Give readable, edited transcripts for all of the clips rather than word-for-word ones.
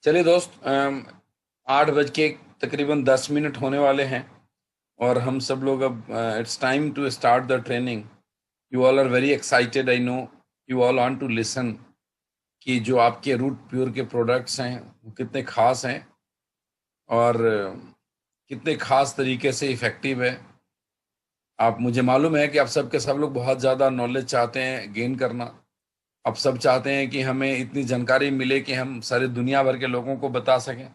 चलिए दोस्त, 8 बज के तकरीबन 10 मिनट होने वाले हैं और हम सब लोग अब it's time to start the training. You all are very excited, I know. You all want to listen कि जो आपके रूट प्योर के प्रोडक्ट्स हैं वो कितने खास हैं और कितने खास तरीके से इफ़ेक्टिव है। आप मुझे मालूम है कि आप सब के सब लोग बहुत ज़्यादा नॉलेज चाहते हैं गेन करना। आप सब चाहते हैं कि हमें इतनी जानकारी मिले कि हम सारी दुनिया भर के लोगों को बता सकें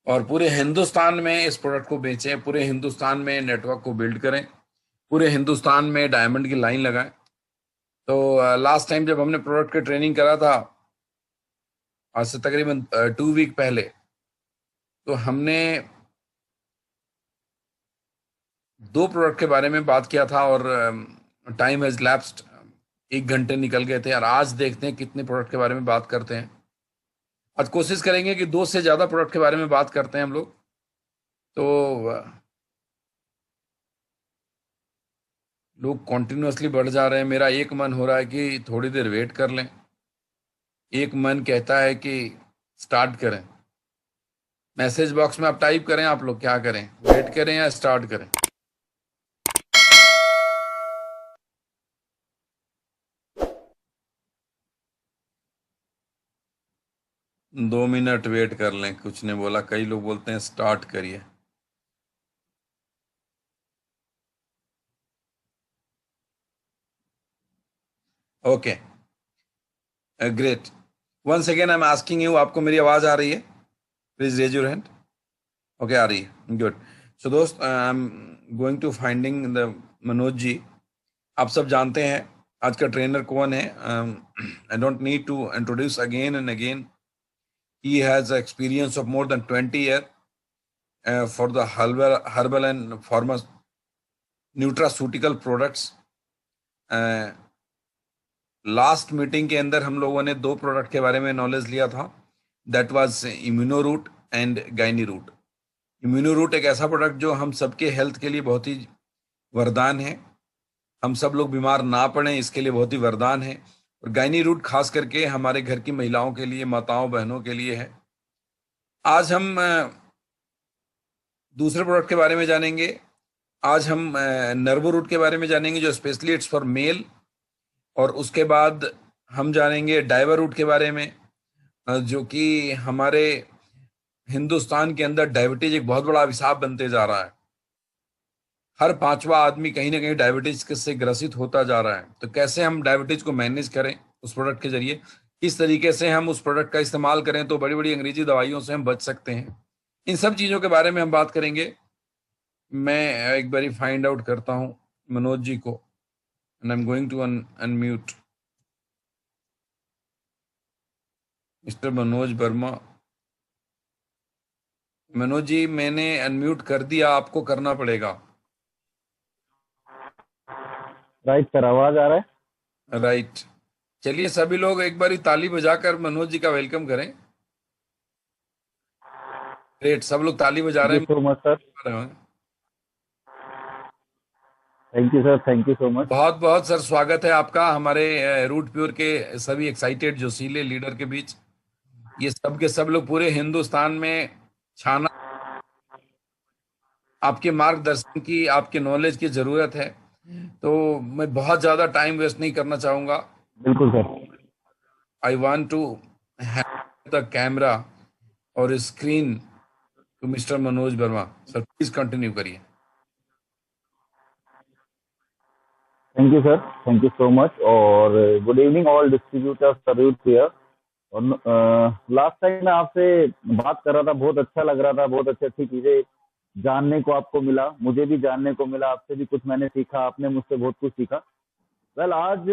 और पूरे हिंदुस्तान में इस प्रोडक्ट को बेचें, पूरे हिंदुस्तान में नेटवर्क को बिल्ड करें, पूरे हिंदुस्तान में डायमंड की लाइन लगाएं। तो लास्ट टाइम जब हमने प्रोडक्ट की ट्रेनिंग करा था, आज से तकरीबन 2 वीक पहले, तो हमने 2 प्रोडक्ट के बारे में बात किया था और टाइम हैज लैप्स्ड। 1 घंटे निकल गए थे और आज देखते हैं कितने प्रोडक्ट के बारे में बात करते हैं। आज कोशिश करेंगे कि 2 से ज़्यादा प्रोडक्ट के बारे में बात करते हैं हम लोग। तो लोग कॉन्टिन्यूसली बढ़ जा रहे हैं। मेरा एक मन हो रहा है कि थोड़ी देर वेट कर लें, एक मन कहता है कि स्टार्ट करें। मैसेज बॉक्स में आप टाइप करें, आप लोग क्या करें, वेट करें या स्टार्ट करें। 2 मिनट वेट कर लें, कुछ ने बोला, कई लोग बोलते हैं स्टार्ट करिए। Okay, great. Once again I am asking you, आपको मेरी आवाज आ रही है? Please raise your hand. Okay, आ रही है, गुड। सो दोस्त, I am going to finding the Manoj ji. आप सब जानते हैं आज का ट्रेनर कौन है। I don't need to introduce again and again. He has experience of more than 20 years for the herbal and nutraceutical products. Last meeting के अंदर हम लोगों ने 2 प्रोडक्ट के बारे में नॉलेज लिया था। That was Immuno Root and Gyne Root. Immuno Root एक ऐसा प्रोडक्ट जो हम सबके हेल्थ के लिए बहुत ही वरदान है। हम सब लोग बीमार ना पड़ें इसके लिए बहुत ही वरदान है। और गाइनी रूट खास करके हमारे घर की महिलाओं के लिए, माताओं बहनों के लिए है। आज हम दूसरे प्रोडक्ट के बारे में जानेंगे। आज हम नर्वो रूट के बारे में जानेंगे जो स्पेशली इट्स फॉर मेल। और उसके बाद हम जानेंगे डाइवर रूट के बारे में, जो कि हमारे हिंदुस्तान के अंदर डायबिटीज एक बहुत बड़ा अभिशाप बनते जा रहा है। हर 5वां आदमी कहीं ना कहीं डायबिटीज से ग्रसित होता जा रहा है। तो कैसे हम डायबिटीज को मैनेज करें उस प्रोडक्ट के जरिए, किस तरीके से हम उस प्रोडक्ट का इस्तेमाल करें तो बड़ी बड़ी अंग्रेजी दवाइयों से हम बच सकते हैं, इन सब चीज़ों के बारे में हम बात करेंगे। मैं एक बारी फाइंड आउट करता हूं मनोज जी को, and I am going to unmute mister Manoj Verma. Manoj ji, मैंने अनम्यूट कर दिया, आपको करना पड़ेगा। राइट सर, आवाज आ रहा है। राइट। चलिए सभी लोग एक बारी ताली बजाकर मनोज जी का वेलकम करें। ग्रेट, सब लोग ताली बजा थैंक रहे यू हैं। सो much sir. Thank you sir, thank you so much. बहुत बहुत सर स्वागत है आपका हमारे रूट प्योर के सभी एक्साइटेड जोशीले लीडर के बीच। ये सब के सब लोग पूरे हिंदुस्तान में छाना, आपके मार्गदर्शन की, आपके नॉलेज की जरूरत है। तो मैं बहुत ज्यादा टाइम वेस्ट नहीं करना चाहूंगा। बिल्कुल sir. I want to have the camera और screen to mister Manoj Verma. Sir please continue करिए। Thank you sir, thank you so much. और good evening all distributors service here. और लास्ट टाइम मैं आपसे बात कर रहा था, बहुत अच्छा लग रहा था, बहुत अच्छी अच्छी चीजें जानने को आपको मिला, मुझे भी जानने को मिला, आपसे भी कुछ मैंने सीखा, आपने मुझसे बहुत कुछ सीखा। वेल, आज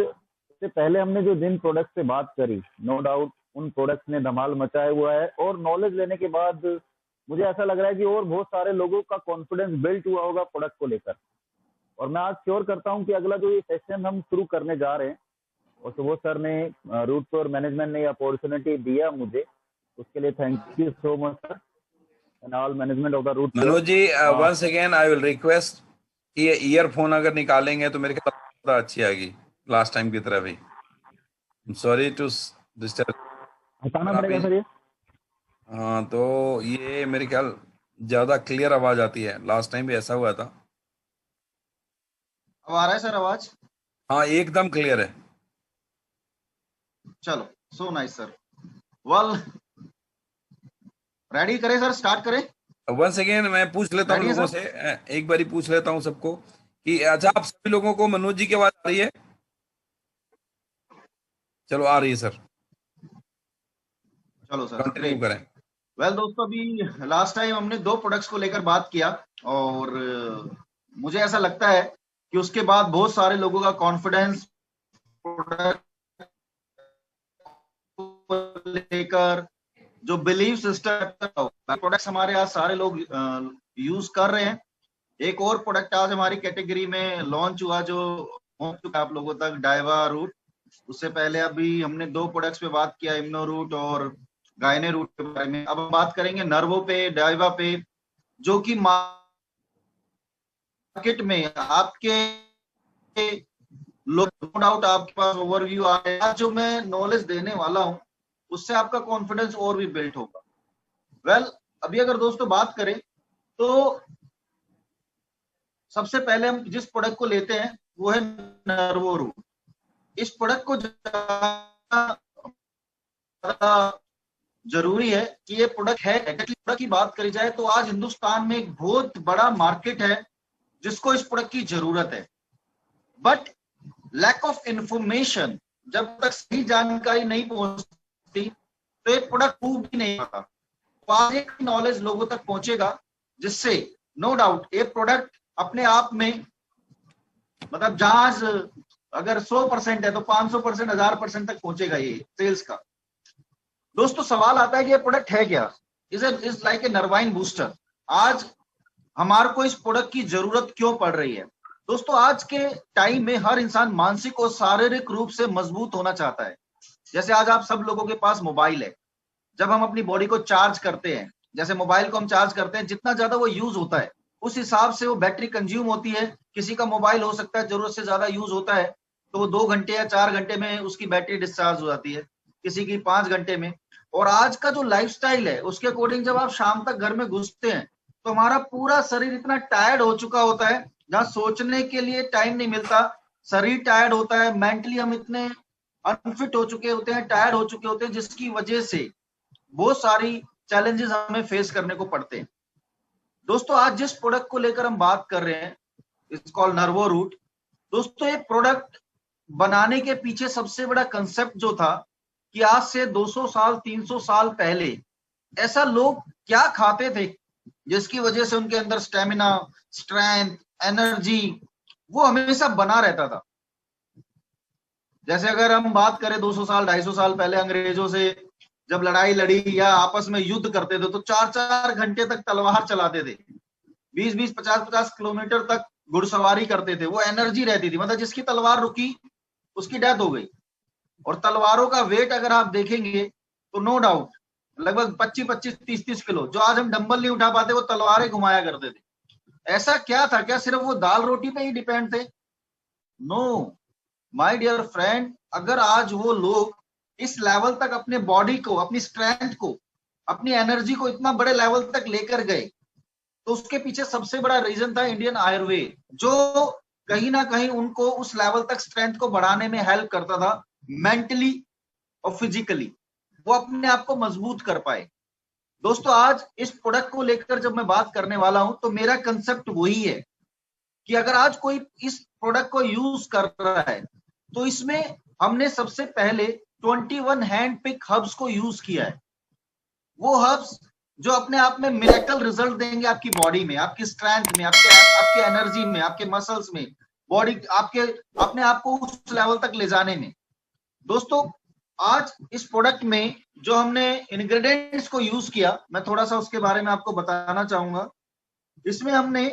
से पहले हमने जो जिन प्रोडक्ट से बात करी, नो डाउट उन प्रोडक्ट्स ने धमाल मचाया हुआ है। और नॉलेज लेने के बाद मुझे ऐसा लग रहा है कि और बहुत सारे लोगों का कॉन्फिडेंस बिल्ट हुआ होगा प्रोडक्ट को लेकर। और मैं आज श्योर करता हूं कि अगला जो ये सेशन हम शुरू करने जा रहे हैं, और सुबोध सर ने, रूट टूर मैनेजमेंट ने अपॉर्चुनिटी दिया मुझे, उसके लिए thank you so much sir and all management of the Root Tour. Manoj ji, once again I will request कि ये ईयरफोन अगर निकालेंगे तो मेरे ख्याल ज्यादा अच्छी आएगी, लास्ट टाइम की तरह भी। Sorry to disturb. हटाना आप पड़ेगा सर ये। हाँ, तो ये मेरे ख्याल ज्यादा क्लियर आवाज आती है, लास्ट टाइम भी ऐसा हुआ था। अब आ रहा है सर आवाज? हाँ, एकदम क्लियर है। चलो, so nice sir. Well, ready करें सर, स्टार्ट करें? वंस अगेन मैं पूछ लेता हूँ रेडी है लोगों सर? से, एक बारी पूछ लेता हूँ सबको कि अच्छा, आप सभी लोगों को मनोज जी की आवाज आ रही है? चलो, आ रही है सर। चलो सर, कंटिन्यू ग्रेट। करें। वेल दोस्तों, अभी लास्ट टाइम हमने 2 प्रोडक्ट्स को लेकर बात किया, और मुझे ऐसा लगता है कि उसके बाद बहुत सारे लोगों का कॉन्फिडेंस प्रोडक्ट को लेकर, जो बिलीव सिस्टम, प्रोडक्ट्स हमारे आज सारे लोग यूज कर रहे हैं। एक और प्रोडक्ट आज हमारी कैटेगरी में लॉन्च हुआ, जो पहुंच चुका है आप लोगों तक, डाइवा रूट। उससे पहले अभी हमने 2 प्रोडक्ट्स पे बात किया, इम्नो रूट और गायने रूट के बारे में। अब हम बात करेंगे नर्वो पे, डाइवा पे, जो कि मार्केट में आपके नो डाउट आपके पास ओवरव्यू आ गया। जो मैं नॉलेज देने वाला हूं, उससे आपका कॉन्फिडेंस और भी बिल्ड होगा। वेल, अभी अगर दोस्तों बात करें, तो सबसे पहले हम जिस प्रोडक्ट को लेते हैं वो है नर्वो रूट। इस प्रोडक्ट को जरूरी है कि ये प्रोडक्ट है। प्रोडक्ट की बात करी जाए तो आज हिंदुस्तान में एक बहुत बड़ा मार्केट है जिसको इस प्रोडक्ट की जरूरत है, बट लैक ऑफ इंफॉर्मेशन, जब तक सही जानकारी नहीं पहुंचती तो ये प्रोडक्ट मूव भी नहीं आता। तो आज एक नॉलेज लोगों तक पहुंचेगा, जिससे नो डाउट ये प्रोडक्ट अपने आप में, मतलब जहां अगर 100% है तो 500%, 1000% तक पहुंचेगा ये सेल्स का। दोस्तों सवाल आता है कि ये प्रोडक्ट है क्या? Is like a nervine booster. आज हमारे को इस प्रोडक्ट की जरूरत क्यों पड़ रही है? दोस्तों आज के टाइम में हर इंसान मानसिक और शारीरिक रूप से मजबूत होना चाहता है। जैसे आज आप सब लोगों के पास मोबाइल है, जब हम अपनी बॉडी को चार्ज करते हैं, जैसे मोबाइल को हम चार्ज करते हैं, जितना ज्यादा वो यूज होता है उस हिसाब से वो बैटरी कंज्यूम होती है। किसी का मोबाइल हो सकता है जरूरत से ज्यादा यूज होता है तो वो 2 घंटे या 4 घंटे में उसकी बैटरी डिस्चार्ज हो जाती है, किसी की 5 घंटे में। और आज का जो लाइफस्टाइल है उसके अकॉर्डिंग जब आप शाम तक घर में घुसते हैं तो हमारा पूरा शरीर इतना टायर्ड हो चुका होता है, जहां सोचने के लिए टाइम नहीं मिलता। शरीर टायर्ड होता है, मेंटली हम इतने अनफिट हो चुके होते हैं, टायर्ड हो चुके होते हैं, जिसकी वजह से बहुत सारी चैलेंजेस हमें फेस करने को पड़ते हैं। दोस्तों आज जिस प्रोडक्ट को लेकर हम बात कर रहे हैं, इट्स कॉल्ड नर्वो रूट। दोस्तों ये प्रोडक्ट बनाने के पीछे सबसे बड़ा कंसेप्ट जो था कि आज से 200 साल 300 साल पहले ऐसा लोग क्या खाते थे जिसकी वजह से उनके अंदर स्टेमिना, स्ट्रेंथ, एनर्जी वो हमेशा बना रहता था। जैसे अगर हम बात करें 200 साल 250 साल पहले अंग्रेजों से जब लड़ाई लड़ी या आपस में युद्ध करते थे तो 4-4 घंटे तक तलवार चलाते थे, 20-20 50-50 किलोमीटर तक घुड़सवारी करते थे। वो एनर्जी रहती थी, मतलब जिसकी तलवार रुकी उसकी डेथ हो गई। और तलवारों का वेट अगर आप देखेंगे तो नो डाउट लगभग 25-25 30-30 किलो, जो आज हम डंबल नहीं उठा पाते वो तलवारें घुमाया करते थे। ऐसा क्या था? क्या सिर्फ वो दाल रोटी पे ही डिपेंड थे? नो माय डियर फ्रेंड, अगर आज वो लोग इस लेवल तक अपने बॉडी को, अपनी स्ट्रेंथ को, अपनी एनर्जी को इतना बड़े लेवल तक लेकर गए, तो उसके पीछे सबसे बड़ा रीजन था इंडियन आयुर्वेद, जो कहीं ना कहीं उनको उस लेवल तक स्ट्रेंथ को बढ़ाने में हेल्प करता था, मेंटली और फिजिकली वो अपने आप को मजबूत कर पाए। दोस्तों आज इस प्रोडक्ट को लेकर जब मैं बात करने वाला हूं तो मेरा कंसेप्ट वही है कि अगर आज कोई इस प्रोडक्ट को यूज कर रहा है तो इसमें हमने सबसे पहले 21 हैंड पिक हर्ब्स को यूज किया है। वो हर्ब्स जो अपने आप में मिरेकल रिजल्ट देंगे आपकी बॉडी में, आपकी स्ट्रेंथ में, आपके एनर्जी में, आपके मसल्स में, बॉडी आपके अपने आप को उस लेवल तक ले जाने में। दोस्तों आज इस प्रोडक्ट में जो हमने इंग्रेडिएंट्स को यूज किया, मैं थोड़ा सा उसके बारे में आपको बताना चाहूंगा। इसमें हमने,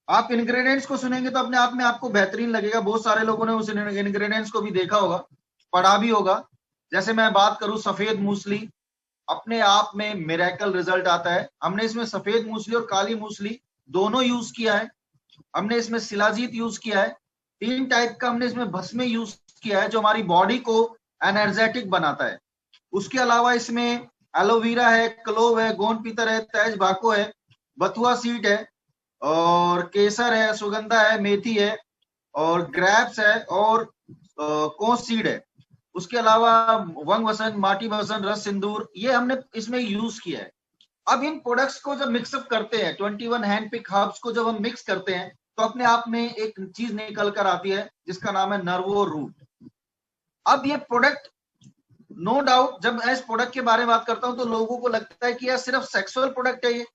आप इंग्रेडिएंट्स को सुनेंगे तो अपने आप में आपको बेहतरीन लगेगा। बहुत सारे लोगों ने उस इंग्रेडिएंट्स को भी देखा होगा, पढ़ा भी होगा। जैसे मैं बात करूं सफेद मूसली, अपने आप में मिरेकल रिजल्ट आता है। हमने इसमें सफेद मूसली और काली मूसली दोनों यूज किया है। हमने इसमें शिलाजीत यूज किया है। 3 टाइप का हमने इसमें भस्म यूज किया है जो हमारी बॉडी को एनर्जेटिक बनाता है। उसके अलावा इसमें एलोवेरा है, क्लोव है, गोंद पीतर है, तेज भाको है, बथुआ सीड है, और केसर है, सुगंधा है, मेथी है, और ग्रैप्स है, और कोस सीड है। उसके अलावा वंग वसन, माटी वसन, रस सिंदूर, ये हमने इसमें यूज किया है। अब इन प्रोडक्ट्स को जब मिक्सअप करते हैं, 21 हैंड पिक हर्ब्स को जब हम मिक्स करते हैं, तो अपने आप में एक चीज निकल कर आती है जिसका नाम है नर्वो रूट। अब ये प्रोडक्ट, नो डाउट, जब मैं इस प्रोडक्ट के बारे में बात करता हूं तो लोगों को लगता है कि यार सिर्फ सेक्सुअल प्रोडक्ट है ये।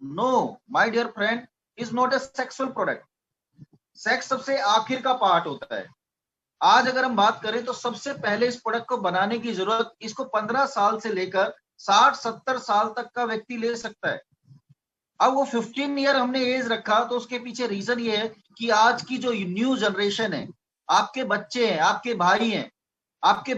No my dear friend, is not a sexual product. Sex सबसे आखिर का पार्ट होता है। आज अगर हम बात करें तो सबसे पहले इस प्रोडक्ट को बनाने की जरूरत, इसको 15 साल से लेकर 60-70 साल तक का व्यक्ति ले सकता है। अब वो 15 ईयर हमने एज रखा, तो उसके पीछे रीजन ये है कि आज की जो न्यू जनरेशन है, आपके बच्चे हैं, आपके भाई हैं, आपके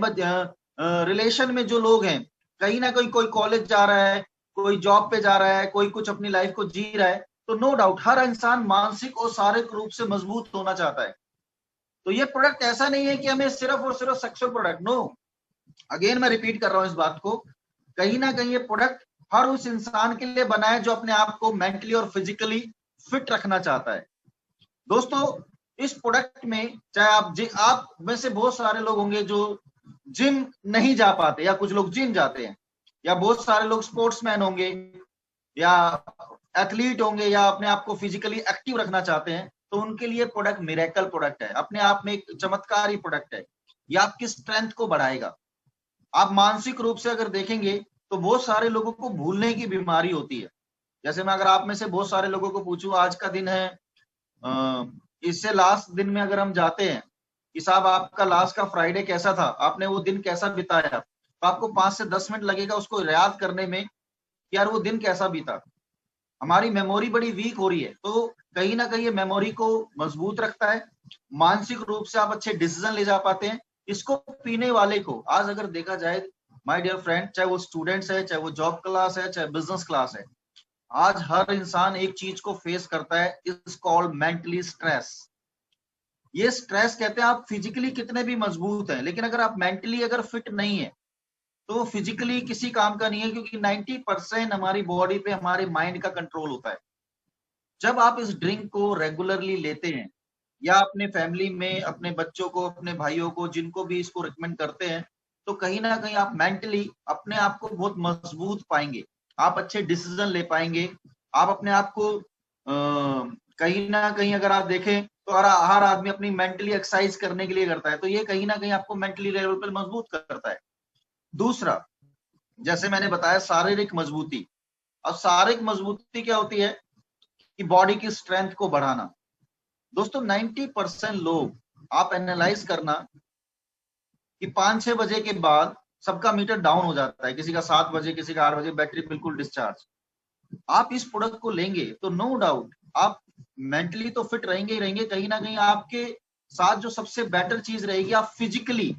रिलेशन में जो लोग हैं, कहीं ना कहीं कोई कॉलेज जा रहा है, कोई जॉब पे जा रहा है, कोई कुछ अपनी लाइफ को जी रहा है, तो नो डाउट हर इंसान मानसिक और शारीरिक रूप से मजबूत होना चाहता है। तो ये प्रोडक्ट ऐसा नहीं है कि हमें सिर्फ और सिर्फ सेक्सुअल प्रोडक्ट, नो, अगेन मैं रिपीट कर रहा हूं इस बात को, कहीं ना कहीं ये प्रोडक्ट हर उस इंसान के लिए बना है जो अपने आप को मेंटली और फिजिकली फिट रखना चाहता है। दोस्तों, इस प्रोडक्ट में चाहे आप में से बहुत सारे लोग होंगे जो जिम नहीं जा पाते, या कुछ लोग जिम जाते हैं, या बहुत सारे लोग स्पोर्ट्समैन होंगे, या एथलीट होंगे, या अपने आप को फिजिकली एक्टिव रखना चाहते हैं, तो उनके लिए प्रोडक्ट मिरेकल प्रोडक्ट है, अपने आप में एक चमत्कारी प्रोडक्ट है। ये आपकी स्ट्रेंथ को बढ़ाएगा। आप मानसिक रूप से अगर देखेंगे तो बहुत सारे लोगों को भूलने की बीमारी होती है। जैसे मैं अगर आप में से बहुत सारे लोगों को पूछूं, आज का दिन है, इससे लास्ट दिन में अगर हम जाते हैं कि साहब आपका लास्ट का फ्राइडे कैसा था, आपने वो दिन कैसा बिताया, तो आपको 5 से 10 मिनट लगेगा उसको याद करने में कि यार वो दिन कैसा बीता। हमारी मेमोरी बड़ी वीक हो रही है, तो कहीं ना कहीं ये मेमोरी को मजबूत रखता है। मानसिक रूप से आप अच्छे डिसीजन ले जा पाते हैं। इसको पीने वाले को आज अगर देखा जाए, माय डियर फ्रेंड, चाहे वो स्टूडेंट्स है, चाहे वो जॉब क्लास है, चाहे बिजनेस क्लास है, आज हर इंसान एक चीज को फेस करता है, इज कॉल्ड मेंटली स्ट्रेस। ये स्ट्रेस कहते हैं आप फिजिकली कितने भी मजबूत हैं, लेकिन अगर आप मेंटली अगर फिट नहीं है तो फिजिकली किसी काम का नहीं है, क्योंकि 90% हमारी बॉडी पे हमारे माइंड का कंट्रोल होता है। जब आप इस ड्रिंक को रेगुलरली लेते हैं, या अपने फैमिली में अपने बच्चों को, अपने भाइयों को, जिनको भी इसको रिकमेंड करते हैं, तो कहीं ना कहीं आप मेंटली अपने आप को बहुत मजबूत पाएंगे, आप अच्छे डिसीजन ले पाएंगे। आप अपने आप को कहीं ना कहीं अगर आप देखें तो हर आदमी अपनी मेंटली एक्सरसाइज करने के लिए करता है, तो ये कहीं ना कहीं आपको मेंटली लेवल पर मजबूत करता है। दूसरा, जैसे मैंने बताया, शारीरिक मजबूती। अब शारीरिक मजबूती क्या होती है कि बॉडी की स्ट्रेंथ को बढ़ाना। दोस्तों 90% लोग, आप एनालाइज करना कि 5-6 बजे के बाद सबका मीटर डाउन हो जाता है, किसी का 7 बजे, किसी का 8 बजे, बैटरी बिल्कुल डिस्चार्ज। आप इस प्रोडक्ट को लेंगे तो नो डाउट आप मेंटली तो फिट रहेंगे ही रहेंगे, कहीं ना कहीं आपके साथ जो सबसे बेटर चीज रहेगी, आप फिजिकली,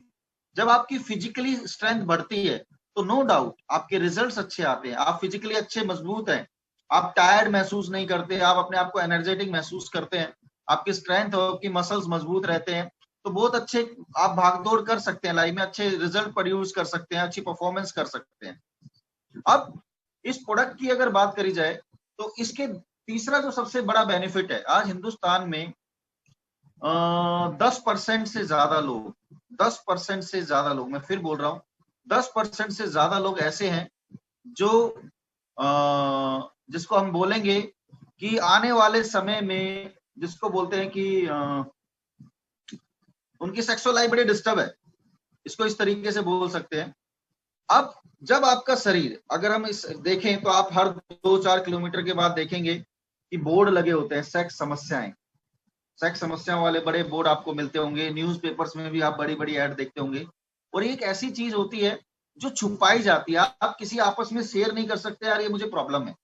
जब आपकी फिजिकली स्ट्रेंथ बढ़ती है तो नो डाउट आपके रिजल्ट्स अच्छे आते हैं। आप फिजिकली अच्छे मजबूत हैं, आप टायर्ड महसूस नहीं करते, आप अपने आप को एनर्जेटिक महसूस करते हैं, आपकी स्ट्रेंथ और आपकी मसल्स मजबूत रहते हैं, तो बहुत अच्छे आप भागदौड़ कर सकते हैं लाइफ में, अच्छे रिजल्ट प्रोड्यूस कर सकते हैं, अच्छी परफॉर्मेंस कर सकते हैं। अब इस प्रोडक्ट की अगर बात करी जाए तो इसके तीसरा जो सबसे बड़ा बेनिफिट है, आज हिंदुस्तान में 10% से ज्यादा लोग, 10% से ज्यादा लोग, मैं फिर बोल रहा हूं, 10% से ज्यादा लोग ऐसे हैं जो जिसको हम बोलेंगे कि आने वाले समय में, जिसको बोलते हैं कि उनकी सेक्सुअल लाइफ बड़ी डिस्टर्ब है, इसको इस तरीके से बोल सकते हैं। अब जब आपका शरीर, अगर हम इस देखें तो आप हर 2-4 किलोमीटर के बाद देखेंगे कि बोर्ड लगे होते हैं, सेक्स समस्याएं, सेक्स समस्याओं वाले बड़े बोर्ड आपको मिलते होंगे, न्यूज़पेपर्स में भी आप बड़ी बड़ी ऐड देखते होंगे। और एक ऐसी चीज होती है जो छुपाई जाती है, आप किसी आपस में शेयर नहीं कर सकते, यार ये मुझे प्रॉब्लम है।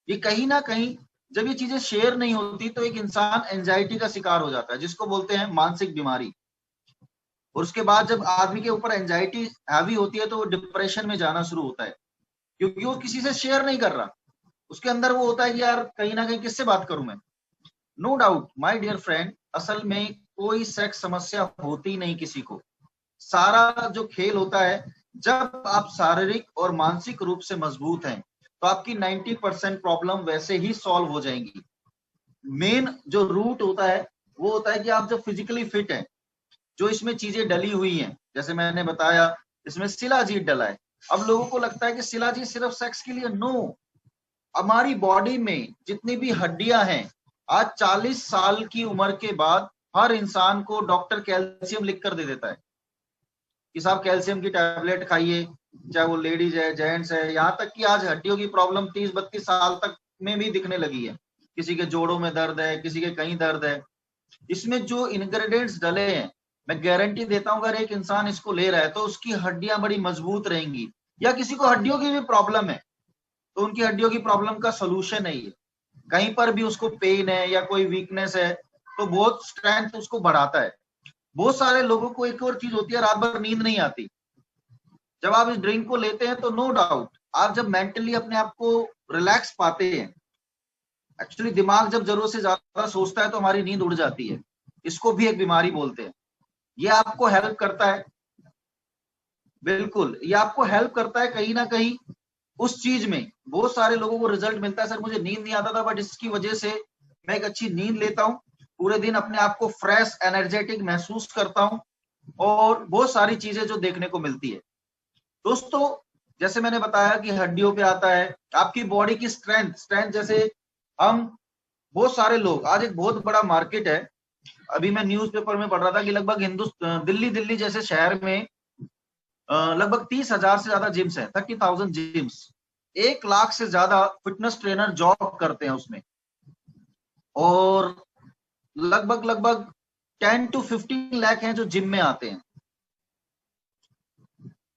ये कहीं ना कहीं जब ये चीजें शेयर नहीं होती तो एक इंसान एंजाइटी का शिकार हो जाता है, जिसको बोलते हैं मानसिक बीमारी। और उसके बाद जब आदमी के ऊपर एंजाइटी हैवी होती है तो वो डिप्रेशन में जाना शुरू होता है, क्योंकि वो किसी से शेयर नहीं कर रहा। उसके अंदर वो होता है कि यार कहीं ना कहीं किससे बात करूं मैं। No doubt my dear friend, असल में कोई सेक्स समस्या होती नहीं किसी को। सारा जो खेल होता है जब आप शारीरिक और मानसिक रूप से मजबूत हैं तो आपकी 90% प्रॉब्लम वैसे ही सॉल्व हो जाएंगी। मेन जो रूट होता है वो होता है कि आप जब फिजिकली फिट हैं, जो इसमें चीजें डली हुई हैं, जैसे मैंने बताया इसमें शिलाजीत डला है। अब लोगों को लगता है कि शिलाजीत सिर्फ सेक्स के लिए, नो। हमारी बॉडी में जितनी भी हड्डियां हैं, आज 40 साल की उम्र के बाद हर इंसान को डॉक्टर कैल्शियम लिख कर दे देता है कि साहब कैल्शियम की टैबलेट खाइए, चाहे वो लेडीज है, जेंट्स है, यहाँ तक कि आज हड्डियों की प्रॉब्लम 30-32 साल तक में भी दिखने लगी है। किसी के जोड़ों में दर्द है, किसी के कहीं दर्द है। इसमें जो इंग्रेडिएंट्स डले हैं, मैं गारंटी देता हूं अगर एक इंसान इसको ले रहा है तो उसकी हड्डियां बड़ी मजबूत रहेंगी। या किसी को हड्डियों की भी प्रॉब्लम है तो उनकी हड्डियों की प्रॉब्लम का सोल्यूशन है ये। कहीं पर भी उसको पेन है या कोई वीकनेस है तो बहुत स्ट्रेंथ उसको बढ़ाता है। बहुत सारे लोगों को एक और चीज होती है, रात भर नींद नहीं आती। जब आप इस ड्रिंक को लेते हैं तो नो डाउट आप जब मेंटली अपने आप को रिलैक्स पाते हैं, एक्चुअली दिमाग जब जरूरत से ज्यादा सोचता है तो हमारी नींद उड़ जाती है। इसको भी एक बीमारी बोलते हैं। ये आपको हेल्प करता है, बिल्कुल ये आपको हेल्प करता है कहीं ना कहीं उस चीज में। बहुत सारे लोगों को रिजल्ट मिलता है, सर मुझे नींद नहीं आता था बट इसकी वजह से मैं एक अच्छी नींद लेता हूँ, पूरे दिन अपने आप को फ्रेश एनर्जेटिक महसूस करता हूँ, और बहुत सारी चीजें जो देखने को मिलती है। दोस्तों जैसे मैंने बताया कि हड्डियों पे आता है, आपकी बॉडी की स्ट्रेंथ स्ट्रेंथ जैसे हम बहुत सारे लोग, आज एक बहुत बड़ा मार्केट है। अभी मैं न्यूज़पेपर में पढ़ रहा था कि लगभग दिल्ली जैसे शहर में लगभग 30,000 से ज्यादा जिम्स है, 30,000 जिम्स। 1 लाख से ज्यादा फिटनेस ट्रेनर जॉब करते हैं उसमें, और लगभग लगभग 10 to 15 लाख हैं जो जिम में आते हैं।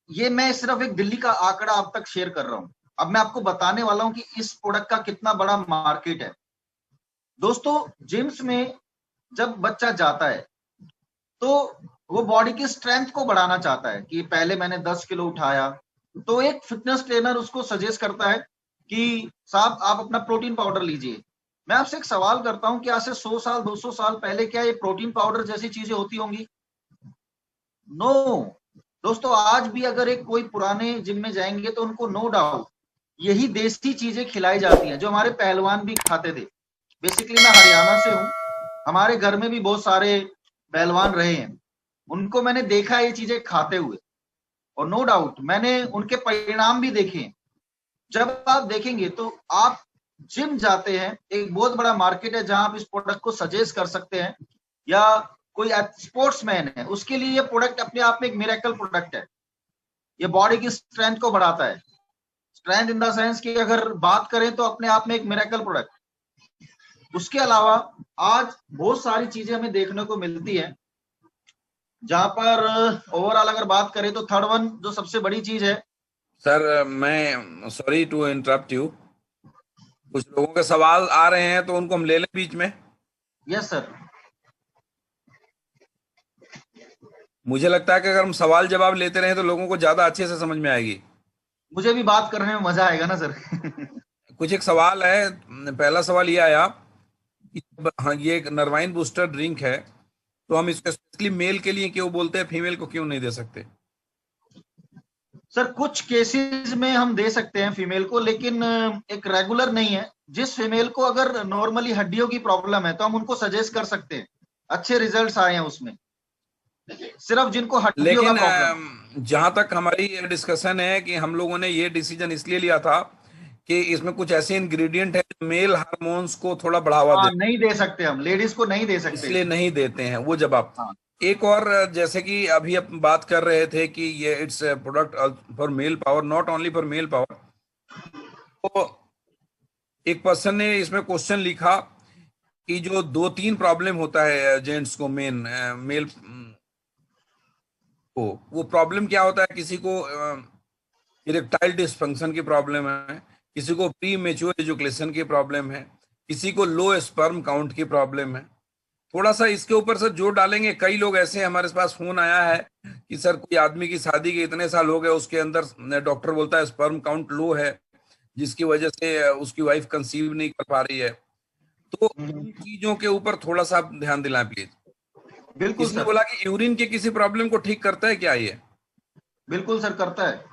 ये मैं सिर्फ एक दिल्ली का आंकड़ा आप तक शेयर कर रहा हूं। अब मैं आपको बताने वाला हूं कि इस प्रोडक्ट का कितना बड़ा मार्केट है। दोस्तों जिम्स में जब बच्चा जाता है तो वो बॉडी की स्ट्रेंथ को बढ़ाना चाहता है कि पहले मैंने 10 किलो उठाया, तो एक फिटनेस ट्रेनर उसको सजेस्ट करता है कि साहब आप अपना प्रोटीन पाउडर लीजिए। मैं आपसे एक सवाल करता हूं कि आज से 100 साल 200 साल पहले क्या ये प्रोटीन पाउडर जैसी चीजें होती होंगी? नो। दोस्तों आज भी अगर एक कोई पुराने जिम में जाएंगे तो उनको नो डाउट यही देसी चीजें खिलाई जाती हैं जो हमारे पहलवान भी खाते थे। बेसिकली मैं हरियाणा से हूँ, हमारे घर में भी बहुत सारे पहलवान रहे हैं, उनको मैंने देखा ये चीजें खाते हुए, और नो डाउट मैंने उनके परिणाम भी देखे। जब आप देखेंगे तो आप जिम जाते हैं, एक बहुत बड़ा मार्केट है जहां आप इस प्रोडक्ट को सजेस्ट कर सकते हैं, या कोई स्पोर्ट्समैन है उसके लिए ये प्रोडक्ट अपने आप में एक मिरेकल प्रोडक्ट है। ये बॉडी की स्ट्रेंथ को बढ़ाता है, स्ट्रेंथ इन द सेंस की अगर बात करें तो अपने आप में एक मिरेकल प्रोडक्ट। उसके अलावा आज बहुत सारी चीजें हमें देखने को मिलती है, जहां पर ओवरऑल अगर बात करें तो थर्ड वन जो सबसे बड़ी चीज है। सर मैं सॉरी टू इंटरप्ट यू, कुछ लोगों के सवाल आ रहे हैं तो उनको हम ले लें बीच में। Yes sir. मुझे लगता है कि अगर हम सवाल जवाब लेते रहे तो लोगों को ज्यादा अच्छे से समझ में आएगी। मुझे भी बात करने में मजा आएगा ना सर। कुछ एक सवाल है। पहला सवाल ये आया कि हाँ ये एक नरवाइन बूस्टर ड्रिंक है तो हम इसको स्पेशली मेल के लिए क्यों बोलते हैं, फीमेल को क्यों नहीं दे सकते? सर कुछ केसेस में हम दे सकते हैं फीमेल को, लेकिन एक रेगुलर नहीं है। जिस फीमेल को अगर नॉर्मली हड्डियों की प्रॉब्लम है तो हम उनको सजेस्ट कर सकते हैं, अच्छे रिजल्ट्स आए हैं उसमें। सिर्फ जिनको हड्डियों का लेकिन प्रॉब्लम। जहां तक हमारी ये डिस्कशन है कि हम लोगों ने ये डिसीजन इसलिए लिया था कि इसमें कुछ ऐसे इंग्रेडिएंट है जो मेल हार्मोन्स को थोड़ा बढ़ावा हाँ दे, नहीं दे सकते, हम लेडीज को नहीं दे सकते इसलिए इसमें। नहीं देते हैं वो जवाब। हाँ। एक और जैसे कि अभी हम बात कर रहे थे कि ये it's product for male power, not only for male power. तो एक पर्सन ने इसमें क्वेश्चन लिखा कि जो 2-3 प्रॉब्लम होता है जेंट्स को, मेल को, वो प्रॉब्लम क्या होता है? किसी को इरेक्टाइल डिसफंक्शन की प्रॉब्लम है, किसी को प्री मेच्योर एजुकेशन की प्रॉब्लम है, किसी को लो स्पर्म काउंट की प्रॉब्लम है। थोड़ा सा इसके ऊपर सर जोर डालेंगे। कई लोग ऐसे, हमारे पास फोन आया है कि सर कोई आदमी की शादी के इतने साल हो गए, उसके अंदर डॉक्टर बोलता है स्पर्म काउंट लो है, जिसकी वजह से उसकी वाइफ कंसीव नहीं कर पा रही है। तो इन चीजों के ऊपर थोड़ा सा आप ध्यान दिलाएं प्लीज। बिल्कुल इसने सर। बोला कि यूरिन के किसी प्रॉब्लम को ठीक करता है क्या ये? बिल्कुल सर, करता है।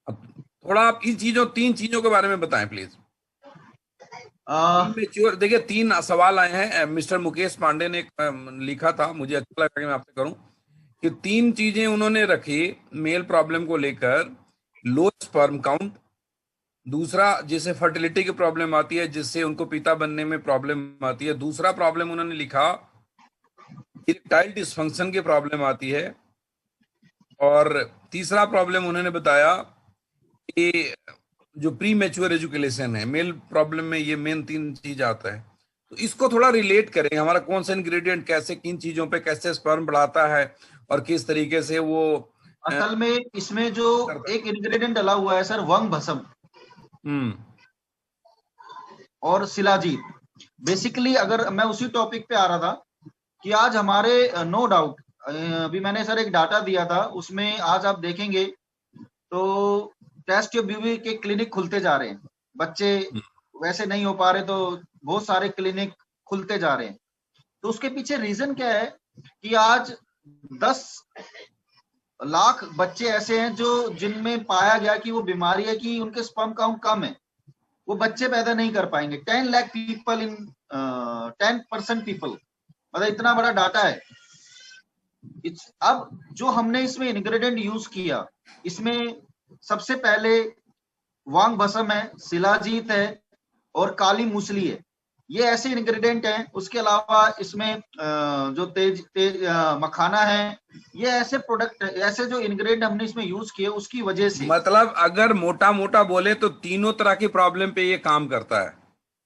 अब थोड़ा आप इन चीजों, 3 चीजों के बारे में बताएं प्लीज। इमेच्योर, देखिए 3 सवाल आए हैं, मिस्टर मुकेश पांडे ने लिखा था, मुझे अच्छा लगा कि मैं आपसे करूं, कि 3 चीजें उन्होंने रखी मेल प्रॉब्लम को लेकर। लो स्पर्म काउंट, दूसरा जिसे फर्टिलिटी की प्रॉब्लम आती है, जिससे उनको पिता बनने में प्रॉब्लम आती है, दूसरा प्रॉब्लम उन्होंने लिखा इरेक्टाइल डिसफंक्शन की प्रॉब्लम आती है, और तीसरा प्रॉब्लम उन्होंने बताया कि जो प्री मैच्योर एजुकेशन है, मेल प्रॉब्लम में ये मेन 3 चीज आता है। तो इसको थोड़ा रिलेट करें, हमारा कौन सा इंग्रेडिएंट कैसे, किन चीजों पे कैसे स्पर्म बढ़ाता है और किस तरीके से वो असल में इसमें जो करता है। एक इंग्रेडिएंट डला हुआ है सर, वंग भस्म हम्म। और शिलाजीत। बेसिकली अगर मैं उसी टॉपिक पे आ रहा था कि आज हमारे नो डाउट, अभी मैंने सर एक डाटा दिया था, उसमें आज आप देखेंगे तो टेस्ट ट्यूब बीबी के क्लिनिक खुलते जा रहे हैं। बच्चे वैसे नहीं हो पा रहे तो बहुत सारे क्लिनिक खुलते जा रहे हैं। तो उसके पीछे रीजन क्या है कि आज 10 लाख बच्चे ऐसे हैं जो जिनमें पाया गया कि वो बीमारी है कि उनके स्पर्म काउंट कम है, वो बच्चे पैदा नहीं कर पाएंगे। 10 लाख पीपल इन 10% पीपल, मतलब इतना बड़ा डाटा है। अब जो हमने इसमें इंग्रेडिएंट यूज किया, इसमें सबसे पहले वांग भस्म है, शिलाजीत है और काली मूसली है। ये ऐसे इंग्रेडिएंट हैं। उसके अलावा इसमें जो तेज तेज मखाना है, ये ऐसे प्रोडक्ट, ऐसे जो इंग्रेडिएंट हमने इसमें यूज किए उसकी वजह से। मतलब अगर मोटा मोटा बोले तो तीनों तरह की प्रॉब्लम पे ये काम करता है।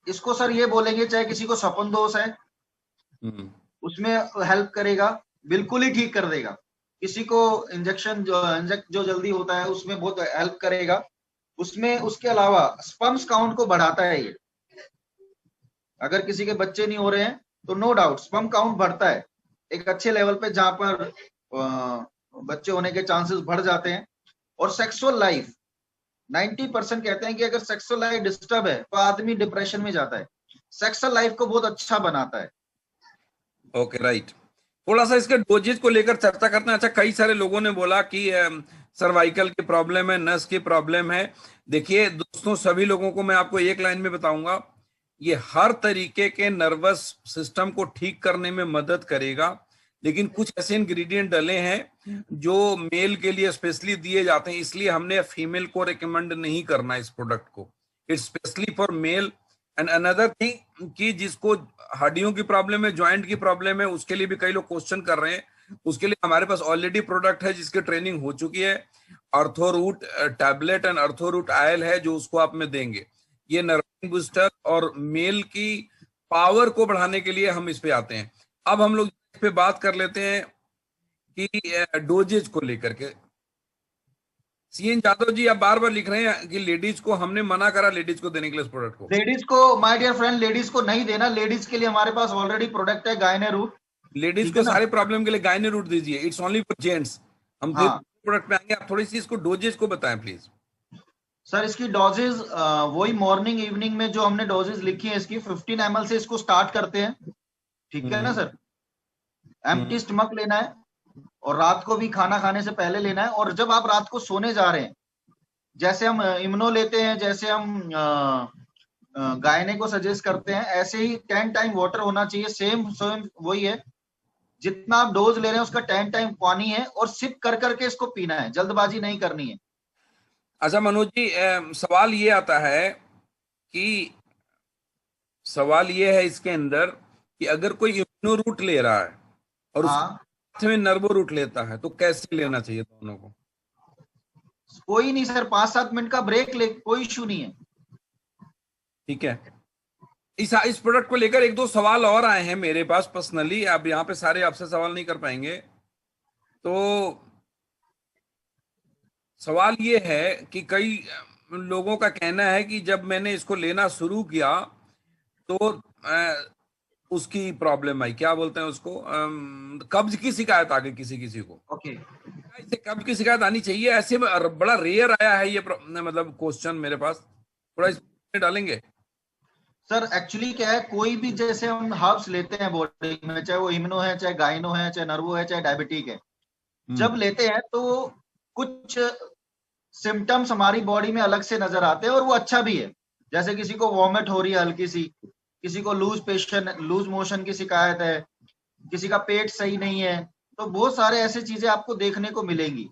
इसको सर ये बोलेंगे, चाहे किसी को सपन दोष है हम्म। उसमें हेल्प करेगा, बिल्कुल ही ठीक कर देगा। किसी को इंजेक्शन जो जल्दी होता है उसमें बहुत हेल्प करेगा उसमें। उसके अलावा स्पर्म्स काउंट को बढ़ाता है ये। अगर किसी के बच्चे नहीं हो रहे हैं तो नो डाउट स्पर्म काउंट बढ़ता है एक अच्छे लेवल पे, जहां पर बच्चे होने के चांसेस बढ़ जाते हैं। और सेक्सुअल लाइफ, 90% कहते हैं कि अगर सेक्सुअल लाइफ डिस्टर्ब है तो आदमी डिप्रेशन में जाता है। सेक्सुअल लाइफ को बहुत अच्छा बनाता है। Okay, right. थोड़ा सा इसके डोजेज को लेकर चर्चा करते हैं। अच्छा, कई सारे लोगों ने बोला कि सर्वाइकल की प्रॉब्लम है, नस की प्रॉब्लम है। देखिए दोस्तों, सभी लोगों को मैं आपको एक लाइन में बताऊंगा, ये हर तरीके के नर्वस सिस्टम को ठीक करने में मदद करेगा, लेकिन कुछ ऐसे इंग्रेडिएंट डले हैं जो मेल के लिए स्पेशली दिए जाते हैं, इसलिए हमने फीमेल को रिकमेंड नहीं करना इस प्रोडक्ट को। It's specially for male. And another thing कि जिसको हड्डियों की प्रॉब्लम है, ज्वाइंट की प्रॉब्लम है, उसके लिए भी कई लोग क्वेश्चन कर रहे हैं। उसके लिए हमारे पास ऑलरेडी प्रोडक्ट है जिसकी ट्रेनिंग हो चुकी है। अर्थोरूट टैबलेट एंड अर्थोरूट आयल है जो उसको आप में देंगे। ये नर्विंग बूस्टर और मेल की पावर को बढ़ाने के लिए हम इस पे आते हैं। अब हम लोग इस पे बात कर लेते हैं कि डोजेज को लेकर के। सीएन यादव जी, आप बार बार लिख रहे हैं कि लेडीज को हमने मना करा लेडीज को देने के लिए इस प्रोडक्ट को। लेडीज को, माय डियर फ्रेंड, लेडीज को नहीं देना। लेडीज के लिए हमारे पास ऑलरेडी प्रोडक्ट है गायने रूट। लेडीज ठीक को है ना? सारे प्रॉब्लम के लिए गायने रूट दीजिए, इट्स ओनली फॉर जेंट्स। हम फिर हाँ प्रोडक्ट पे आएंगे, आप थोड़ी सी इसको डोजेज को बताएं प्लीज। सर, इसकी डोजेज वही मॉर्निंग इवनिंग में जो हमने डोजेज लिखी है इसकी 15 ml से इसको स्टार्ट करते हैं। ठीक है ना सर? एम्प्टी स्टमक लेना है और रात को भी खाना खाने से पहले लेना है। और जब आप रात को सोने जा रहे हैं, जैसे हम इम्यूनो लेते हैं, जैसे हम गायने को सजेस्ट करते हैं, ऐसे ही 10 टाइम वाटर होना चाहिए। सेम सेम वही है, जितना आप डोज ले रहे हैं उसका 10 टाइम पानी है और सिप कर करके इसको पीना है, जल्दबाजी नहीं करनी है। अच्छा मनोज जी, सवाल ये आता है कि सवाल ये है इसके अंदर कि अगर कोई इम्यूनो रूट ले रहा है और उसके हाँ, साथ में नर्वो रूट लेता है तो कैसे लेना चाहिए दोनों को? कोई नहीं सर, 5-7 मिनट का ब्रेक ले, कोई इशू नहीं है। ठीक है। इस प्रोडक्ट को लेकर एक दो सवाल और आए हैं मेरे पास पर्सनली, अब यहाँ पे सारे आपसे सवाल नहीं कर पाएंगे। तो सवाल ये है कि कई लोगों का कहना है कि जब मैंने इसको लेना शुरू किया तो उसकी प्रॉब्लम आई, क्या बोलते हैं उसको, कब्ज की शिकायत आ गई किसी किसी को। ओके इससे कब्ज की शिकायत आनी चाहिए? ऐसे में बड़ा रेयर आया है ये मतलब क्वेश्चन मेरे पास, थोड़ा इसमें डालेंगे। सर, एक्चुअली क्या है, कोई भी जैसे हम हर्ब्स लेते हैं बॉडी में, चाहे वो इम्यूनो है, चाहे गाइनो है, चाहे नर्वो है, चाहे डायबिटिक है, जब लेते हैं तो कुछ सिम्टम्स हमारी बॉडी में अलग से नजर आते हैं और वो अच्छा भी है। जैसे किसी को वॉमिट हो रही है हल्की सी, किसी को लूज मोशन की शिकायत है, किसी का पेट सही नहीं है, तो बहुत सारे ऐसे चीजें आपको देखने को मिलेंगी।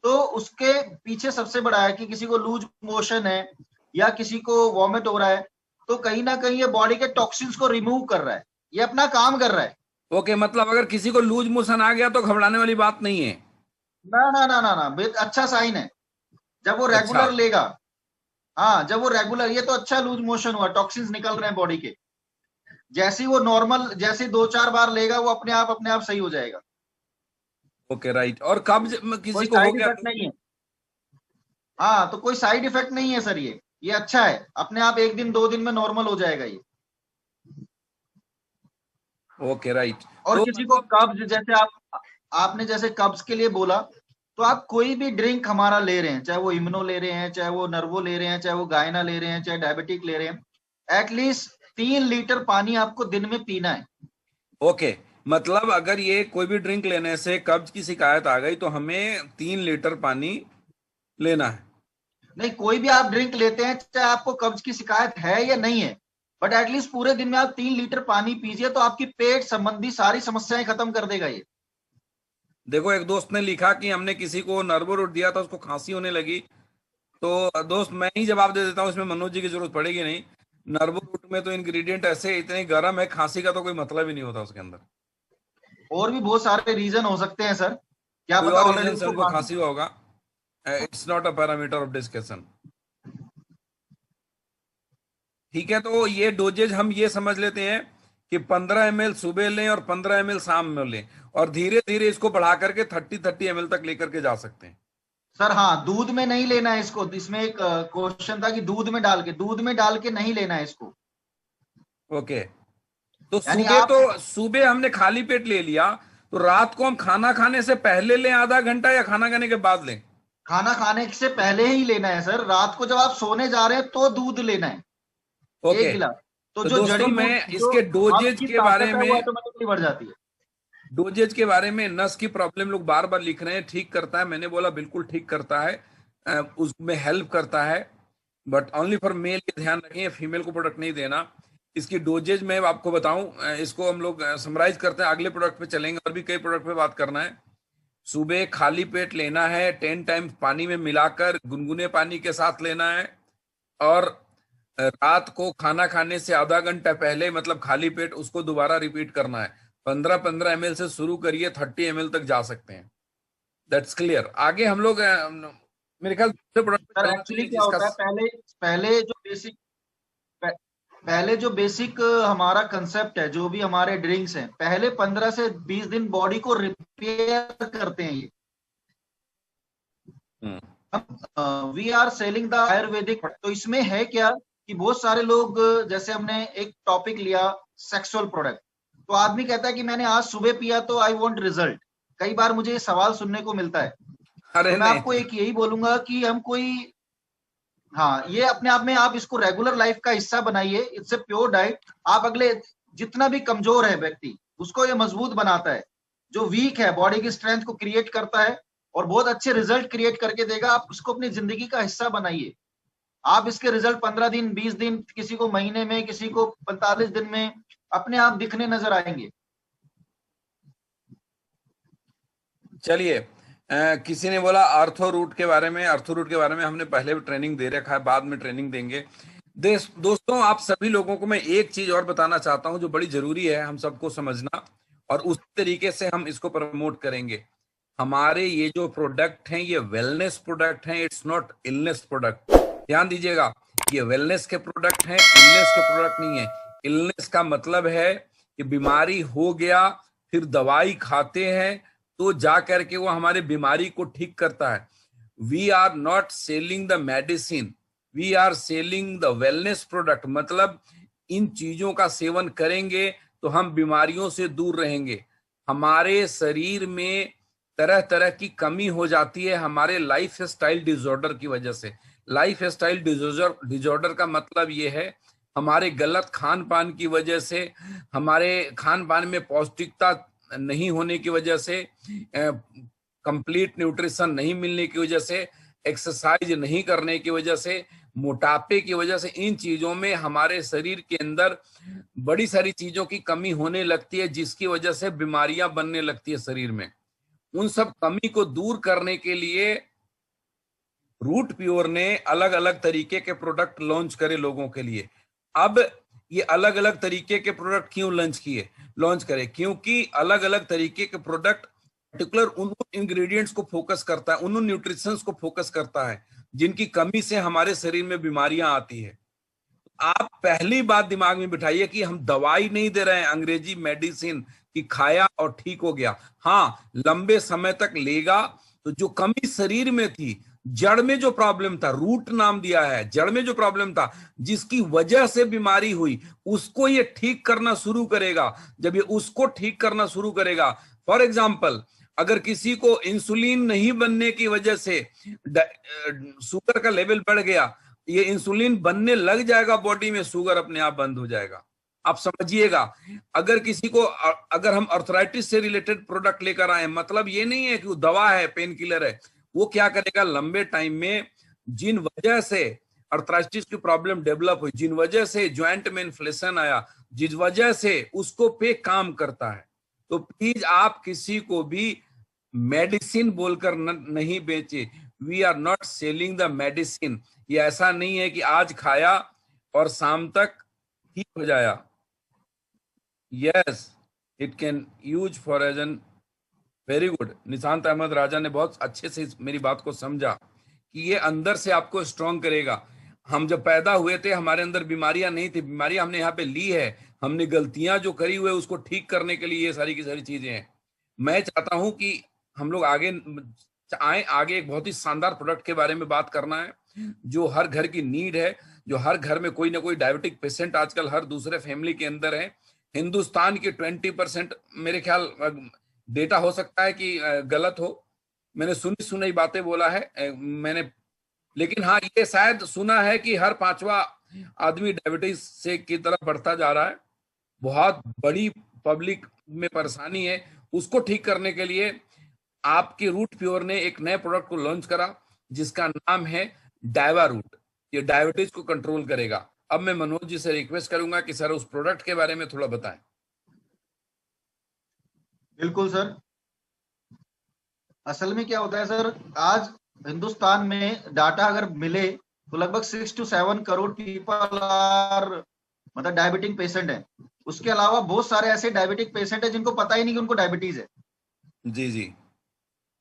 तो उसके पीछे सबसे बड़ा है कि किसी को लूज मोशन है या किसी को वॉमिट हो रहा है, तो कहीं ना कहीं ये बॉडी के टॉक्सिन्स को रिमूव कर रहा है, ये अपना काम कर रहा है। ओके, मतलब अगर किसी को लूज मोशन आ गया तो घबराने वाली बात नहीं है। ना ना ना ना ना, अच्छा साइन है जब वो अच्छा, रेगुलर लेगा। हाँ, जब वो रेगुलर, ये तो अच्छा लूज मोशन हुआ, टॉक्सिन्स निकल रहे हैं बॉडी के। जैसे ही वो नॉर्मल, जैसे 2-4 बार लेगा वो अपने आप सही हो जाएगा। Okay, right. और कब्ज कोई किसी को हो साइड गया? इफेक्ट नहीं है। हाँ, तो कोई साइड इफेक्ट नहीं है सर, ये अच्छा है, अपने आप 1 दिन 2 दिन में नॉर्मल हो जाएगा ये। Okay, right. और तो किसी को मतलब कब्ज, जैसे आपने जैसे कब्ज के लिए बोला, तो आप कोई भी ड्रिंक हमारा ले रहे हैं, चाहे वो इम्यूनो ले रहे हैं, चाहे वो नर्वो ले रहे हैं, चाहे वो गायना ले रहे हैं, चाहे डायबिटिक ले रहे हैं, एटलीस्ट 3 लीटर पानी आपको दिन में पीना है। ओके, मतलब अगर ये कोई भी ड्रिंक लेने से कब्ज की शिकायत आ गई तो हमें 3 लीटर पानी लेना है। नहीं, कोई भी आप ड्रिंक लेते हैं, चाहे आपको कब्ज की शिकायत है या नहीं है, बट एटलीस्ट पूरे दिन में आप 3 लीटर पानी पीजिए, तो आपकी पेट संबंधी सारी समस्याएं खत्म कर देगा ये। देखो, एक दोस्त ने लिखा कि हमने किसी को नर्वो रूट दिया था, उसको खांसी होने लगी। तो दोस्त, मैं ही जवाब दे देता हूँ, इसमें मनोज जी की जरूरत पड़ेगी नहीं। नर्वो रूट में तो इंग्रेडिएंट ऐसे इतने गर्म है, खांसी का तो कोई मतलब ही नहीं होता उसके अंदर। और भी बहुत सारे रीजन हो सकते हैं सर, क्या कोई पता और ऑलरेडी रीजन से उसको उनको खांसी। खांसी हुआ होगा। It's not a parameter of discussion. ठीक है, तो ये डोजेज हम ये समझ लेते हैं कि 15 ml सुबह लें और 15 ml शाम में लें, और धीरे धीरे इसको बढ़ा करके 30-30 ml तक लेकर के जा सकते हैं। सर हाँ, दूध में नहीं लेना है इसको। इसमें एक क्वेश्चन था कि दूध में डाल के नहीं लेना है इसको। ओके, तो यानी सुबह आप तो सुबह हमने खाली पेट ले लिया, तो रात को हम खाना खाने से पहले लें आधा घंटा, या खाना खाने के बाद लें? खाना खाने से पहले ही लेना है सर। रात को जब आप सोने जा रहे हैं तो दूध लेना है, एक ओके, गिलास। तो तो जो दोस्तों, जड़ी मैं बूटी, जो इसके अंग की ताकत है, वो ऑटोमेटिकली बढ़ जाती है। नस की प्रॉब्लम लोग बार बार लिख रहे हैं, ठीक करता है। मैंने बोला बिल्कुल ठीक करता है, उसमें हेल्प करता है, बट ओनली फॉर मेल। ये ध्यान रखें, फीमेल को प्रोडक्ट नहीं देना। इसकी डोजेज मैं आपको बताऊं, इसको हम लोग समराइज करते हैं, अगले प्रोडक्ट पे चलेंगे, और भी कई प्रोडक्ट पे बात करना है। सुबह खाली पेट लेना है, 10 टाइम्स पानी में मिलाकर, गुनगुने पानी के साथ लेना है। और रात को खाना खाने से आधा घंटा पहले, मतलब खाली पेट, उसको दोबारा रिपीट करना है। 15-15 ml से शुरू करिए, 30 ml तक जा सकते हैं। That's clear. आगे हम लोग मेरे ख्याल दूसरे प्रोडक्ट पे सर चलना एक्चुअली चाहिए क्या जिसका। होता है, पहले जो बेसिक पहले जो बेसिक हमारा कंसेप्ट है, जो भी हमारे ड्रिंक्स हैं, पहले 15 से 20 दिन बॉडी को रिपेयर करते हैं ये। We are selling the Ayurvedic. तो इसमें है क्या कि बहुत सारे लोग, जैसे हमने एक टॉपिक लिया सेक्सुअल प्रोडक्ट, तो आदमी कहता है कि मैंने आज सुबह पिया तो आई वांट रिजल्ट। कई बार मुझे ये सवाल सुनने को मिलता है। अरे तो मैं नहीं, आपको एक यही बोलूंगा कि हम कोई, हाँ, ये अपने आप में आप इसको रेगुलर लाइफ का हिस्सा बनाइए। It's a pure diet. आप अगले, जितना भी कमजोर है व्यक्ति, उसको ये मजबूत बनाता है। जो वीक है, बॉडी की स्ट्रेंथ को क्रिएट करता है और बहुत अच्छे रिजल्ट क्रिएट करके देगा। आप उसको अपनी जिंदगी का हिस्सा बनाइए। आप इसके रिजल्ट 15 दिन, 20 दिन, किसी को महीने में, किसी को 45 दिन में अपने आप दिखने नजर आएंगे। चलिए। किसी ने बोला आर्थो रूट के बारे में। आर्थो रूट के बारे में हमने पहले भी ट्रेनिंग दे रखा है, बाद में ट्रेनिंग देंगे। दोस्तों, आप सभी लोगों को मैं एक चीज और बताना चाहता हूं जो बड़ी जरूरी है हम सबको समझना, और उस तरीके से हम इसको प्रमोट करेंगे। हमारे ये जो प्रोडक्ट हैं, ये वेलनेस प्रोडक्ट हैं, इट्स नॉट इलनेस प्रोडक्ट। ध्यान दीजिएगा, ये वेलनेस के प्रोडक्ट हैं, इलनेस के प्रोडक्ट नहीं है। इलनेस का मतलब है कि बीमारी हो गया, फिर दवाई खाते हैं तो जा करके वो हमारे बीमारी को ठीक करता है। We are not selling the medicine, we are selling the wellness product. मतलब इन चीजों का सेवन करेंगे तो हम बीमारियों से दूर रहेंगे। हमारे शरीर में तरह तरह की कमी हो जाती है हमारे लाइफ स्टाइल डिसऑर्डर की वजह से। लाइफ स्टाइल डिसऑर्डर का मतलब ये है, हमारे गलत खान पान की वजह से, हमारे खान पान में पौष्टिकता नहीं होने की वजह से, कंप्लीट न्यूट्रिशन नहीं मिलने की वजह से, एक्सरसाइज नहीं करने की वजह से, मोटापे की वजह से, इन चीजों में हमारे शरीर के अंदर बड़ी सारी चीजों की कमी होने लगती है, जिसकी वजह से बीमारियां बनने लगती है शरीर में। उन सब कमी को दूर करने के लिए रूट प्योर ने अलग अलग तरीके के प्रोडक्ट लॉन्च करे लोगों के लिए। अब ये अलग अलग तरीके के प्रोडक्ट क्यों लॉन्च करे? क्योंकि अलग अलग तरीके के प्रोडक्ट पर्टिकुलर उन इंग्रेडिएंट्स को फोकस करता है, उन न्यूट्रिशंस को फोकस करता है जिनकी कमी से हमारे शरीर में बीमारियां आती है। आप पहली बात दिमाग में बिठाइए कि हम दवाई नहीं दे रहे हैं, अंग्रेजी मेडिसिन की खाया और ठीक हो गया। हाँ, लंबे समय तक लेगा तो जो कमी शरीर में थी, जड़ में जो प्रॉब्लम था, रूट नाम दिया है, जड़ में जो प्रॉब्लम था जिसकी वजह से बीमारी हुई, उसको ये ठीक करना शुरू करेगा। जब ये उसको ठीक करना शुरू करेगा, फॉर एग्जाम्पल अगर किसी को इंसुलिन नहीं बनने की वजह से शुगर का लेवल बढ़ गया, ये इंसुलिन बनने लग जाएगा बॉडी में, शुगर अपने आप बंद हो जाएगा। आप समझिएगा, अगर किसी को, अगर हम अर्थराइटिस से रिलेटेड प्रोडक्ट लेकर आए, मतलब ये नहीं है कि वो दवा है, पेन किलर है, वो क्या करेगा लंबे टाइम में, जिन वजह से अर्थराइटिस की प्रॉब्लम डेवलप हुई, जिन वजह से ज्वाइंट में इन्फ्लेशन आया, जिस वजह से उसको पे काम करता है। तो प्लीज आप किसी को भी मेडिसिन बोलकर नहीं बेचे। We are not selling the medicine. ये ऐसा नहीं है कि आज खाया और शाम तक ठीक हो जाया। Yes, it can use for as an very good. Nishant Ahmad Raja ने बहुत अच्छे से मेरी बात को समझा कि ये अंदर से आपको स्ट्रॉन्ग करेगा। हम जब पैदा हुए थे हमारे अंदर बीमारियां नहीं थी, बीमारियां हमने यहाँ पे ली है, हमने गलतियां जो करी हुए उसको ठीक करने के लिए ये सारी की सारी चीजें हैं। मैं चाहता हूं कि हम लोग आगे आए, आगे एक बहुत ही शानदार प्रोडक्ट के बारे में बात करना है जो हर घर की नीड है, जो हर घर में कोई ना कोई डायबिटिक पेशेंट आजकल हर दूसरे फैमिली के अंदर है। हिंदुस्तान की 20% मेरे ख्याल, डेटा हो सकता है कि गलत हो, मैंने सुनी सुनाई बातें बोला है मैंने, लेकिन हाँ ये शायद सुना है कि हर 5वां आदमी डायबिटीज से की तरफ बढ़ता जा रहा है। बहुत बड़ी पब्लिक में परेशानी है, उसको ठीक करने के लिए आपके रूट प्योर ने एक नए प्रोडक्ट को लॉन्च करा जिसका नाम है डायवा रूट। ये डायबिटीज को कंट्रोल करेगा। अब मैं मनोज जी से रिक्वेस्ट करूंगा कि सर उस प्रोडक्ट के बारे में थोड़ा बताएं। बिल्कुल सर। असल में क्या होता है सर, आज हिंदुस्तान में डाटा अगर मिले तो लगभग 6 to 7 करोड़ पीपल आर मतलब डायबिटिक पेशेंट है। उसके अलावा बहुत सारे ऐसे डायबिटिक पेशेंट है जिनको पता ही नहीं कि उनको डायबिटीज है। जी जी।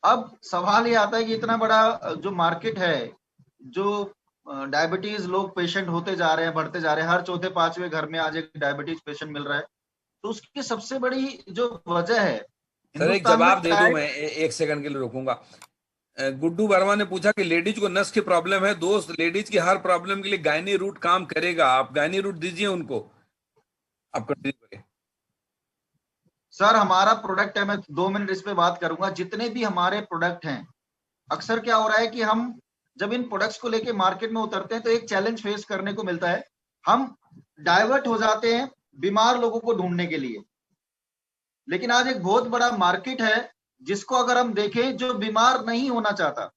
अब सवाल ये आता है कि इतना बड़ा जो मार्केट है, जो डायबिटीज लोग पेशेंट होते जा रहे हैं, बढ़ते जा रहे हैं, हर चौथे पांचवें घर में आज एक डायबिटीज पेशेंट मिल रहा है, तो उसकी सबसे बड़ी जो वजह है, सर एक जवाब दे दो, मैं एक सेकंड के लिए रोकूंगा। गुड्डू वर्मा ने पूछा कि लेडीज को नस की प्रॉब्लम है। दोस्त, लेडीज की हर प्रॉब्लम के लिए गायनी रूट काम करेगा। आप गायनी रूट दीजिए उनको। आप कंटिन्यू करें सर। हमारा प्रोडक्ट है, मैं 2 मिनट इस पे बात करूंगा। जितने भी हमारे प्रोडक्ट हैं, अक्सर क्या हो रहा है कि हम जब इन प्रोडक्ट्स को लेके मार्केट में उतरते हैं तो एक चैलेंज फेस करने को मिलता है। हम डाइवर्ट हो जाते हैं बीमार लोगों को ढूंढने के लिए, लेकिन आज एक बहुत बड़ा मार्केट है जिसको अगर हम देखें, जो बीमार नहीं होना चाहता,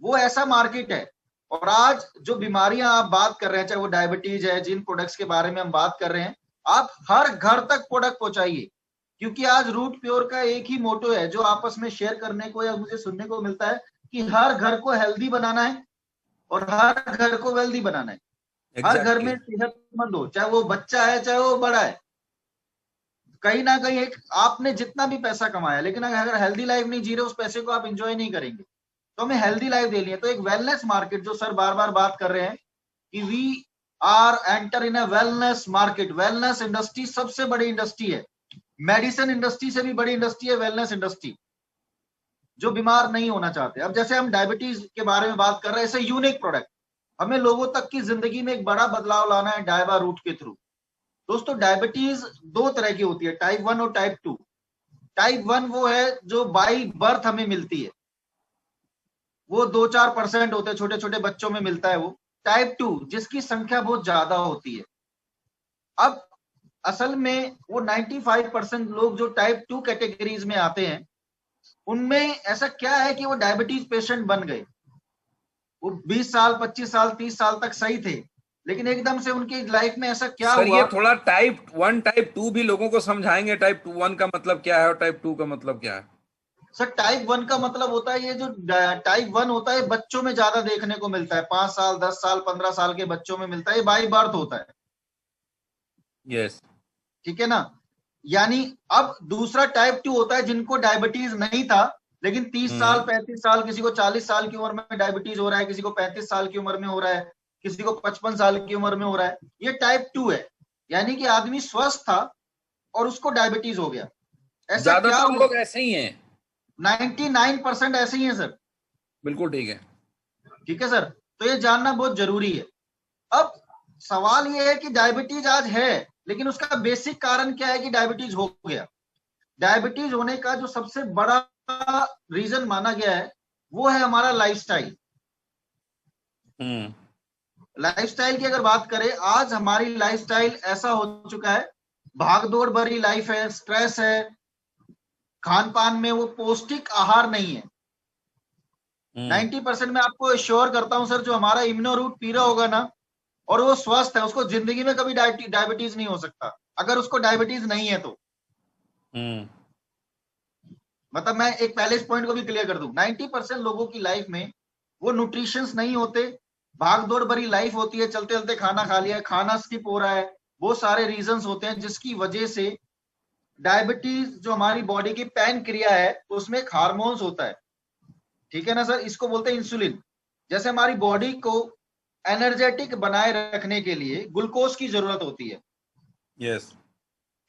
वो ऐसा मार्केट है। और आज जो बीमारियां आप बात कर रहे हैं, चाहे वो डायबिटीज है, जिन प्रोडक्ट्स के बारे में हम बात कर रहे हैं, आप हर घर तक प्रोडक्ट पहुंचाइए। क्योंकि आज रूट प्योर का एक ही मोटो है जो आपस में शेयर करने को या मुझे सुनने को मिलता है कि हर घर को हेल्दी बनाना है और हर घर को वेल्दी बनाना है। हर घर में सेहतमंद हो, चाहे वो बच्चा है चाहे वो बड़ा है। कहीं ना कहीं एक आपने जितना भी पैसा कमाया, लेकिन अगर हेल्दी लाइफ नहीं जी रहे, उस पैसे को आप एंजॉय नहीं करेंगे। तो हमें हेल्दी लाइफ देनी है। तो एक वेलनेस मार्केट, जो सर बार बार बात कर रहे हैं कि we are enter in a wellness market. Wellness industry सबसे बड़ी इंडस्ट्री है, मेडिसिन इंडस्ट्री से भी बड़ी इंडस्ट्री है वेलनेस इंडस्ट्री, जो बीमार नहीं होना चाहते। अब जैसे हम डायबिटीज के बारे में बात कर रहे हैं, ऐसे यूनिक प्रोडक्ट, हमें लोगों तक की जिंदगी में एक बड़ा बदलाव लाना है डायवा रूट के थ्रू। दोस्तों, डायबिटीज 2 तरह की होती है, टाइप 1 और टाइप 2। टाइप 1 वो है जो बाई बर्थ हमें मिलती है, वो 2-4% होते हैं, छोटे छोटे बच्चों में मिलता है वो। टाइप 2 जिसकी संख्या बहुत ज्यादा होती है। अब असल में वो 95% लोग जो टाइप 2 कैटेगरीज में आते हैं, उनमें ऐसा क्या है कि वो डायबिटीज पेशेंट बन गए? वो 20 साल, 25 साल, 30 साल तक सही थे, लेकिन एकदम से उनकी लाइफ में ऐसा क्या सर हुआ? ये थोड़ा टाइप 1 टाइप 2 भी लोगों को समझाएंगे, टाइप 1 का मतलब क्या है और टाइप 2 का मतलब क्या है? सर टाइप 1 का मतलब होता है, ये जो टाइप 1 होता है बच्चों में ज्यादा देखने को मिलता है, 5 साल, 10 साल, 15 साल के बच्चों में मिलता है, ये बाई बर्थ होता है। यस। ठीक है ना? यानी अब दूसरा टाइप 2 होता है जिनको डायबिटीज नहीं था, लेकिन 30 साल, 35 साल, किसी को 40 साल की उम्र में डायबिटीज हो रहा है, किसी को 35 साल की उम्र में हो रहा है, किसी को 55 साल की उम्र में हो रहा है। ये टाइप 2 है, यानी कि आदमी स्वस्थ था और उसको डायबिटीज हो गया। ऐसा क्या ज्यादातर हुआ? लोग ऐसे ही हैं। 99% ऐसे ही है सर। बिल्कुल ठीक है। ठीक है सर, तो ये जानना बहुत जरूरी है। अब सवाल ये है कि डायबिटीज आज है, लेकिन उसका बेसिक कारण क्या है कि डायबिटीज हो गया? डायबिटीज होने का जो सबसे बड़ा रीजन माना गया है वो है हमारा लाइफस्टाइल। लाइफस्टाइल की अगर बात करें, आज हमारी लाइफस्टाइल ऐसा हो चुका है, भागदौड़ भरी लाइफ है, स्ट्रेस है, खान पान में वो पौष्टिक आहार नहीं है। 90% मैं आपको श्योर करता हूं सर, जो हमारा इम्यूनो रूट पी रहा होगा ना और वो स्वस्थ है, उसको जिंदगी में कभी डायबिटीज नहीं हो सकता, अगर उसको डायबिटीज नहीं है तो। मतलब मैं एक पहले इस पॉइंट को भी क्लियर कर दूं, 90% लोगों की लाइफ में वो न्यूट्रिशंस नहीं होते, भाग दौड़ भरी लाइफ होती है, चलते चलते खाना खा लिया, खाना स्किप हो रहा है, बहुत सारे रीजंस होते हैं जिसकी वजह से डायबिटीज, जो हमारी बॉडी की पैन क्रिया है, तो उसमें एक हार्मोन्स होता है। ठीक है ना सर? इसको बोलते हैं इंसुलिन। जैसे हमारी बॉडी को एनर्जेटिक बनाए रखने के लिए ग्लूकोज की जरूरत होती है। यस।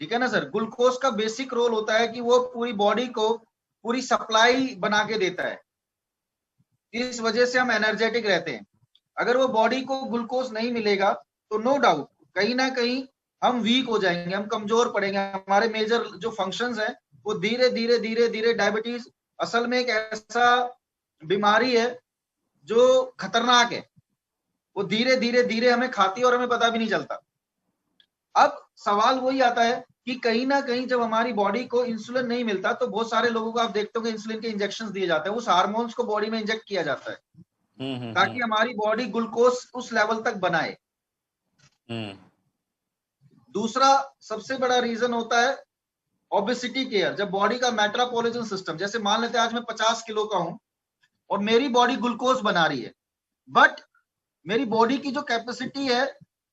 ठीक है ना सर? ग्लूकोज का बेसिक रोल होता है कि वो पूरी बॉडी को पूरी सप्लाई बना के देता है, इस वजह से हम एनर्जेटिक रहते हैं। अगर वो बॉडी को ग्लूकोज नहीं मिलेगा तो नो डाउट कहीं ना कहीं हम वीक हो जाएंगे, हम कमजोर पड़ेंगे, हमारे मेजर जो फंक्शंस हैं वो धीरे धीरे धीरे धीरे, डायबिटीज असल में एक ऐसा बीमारी है जो खतरनाक है, वो धीरे धीरे धीरे हमें खाती है और हमें पता भी नहीं चलता। अब सवाल वही आता है कि कहीं ना कहीं जब हमारी बॉडी को इंसुलिन नहीं मिलता, तो बहुत सारे लोगों को आप देखते हो कि इंसुलिन के इंजेक्शन दिए जाते हैं, उस हार्मोन्स को बॉडी में इंजेक्ट किया जाता है ताकि हमारी बॉडी ग्लूकोज उस लेवल तक बनाए। दूसरा सबसे बड़ा रीजन होता है ओबेसिटी केयर। जब बॉडी का मेटाबॉलिज्म सिस्टम, जैसे मान लेते हैं आज मैं 50 किलो का हूं और मेरी बॉडी ग्लूकोज बना रही है, बट मेरी बॉडी की जो कैपेसिटी है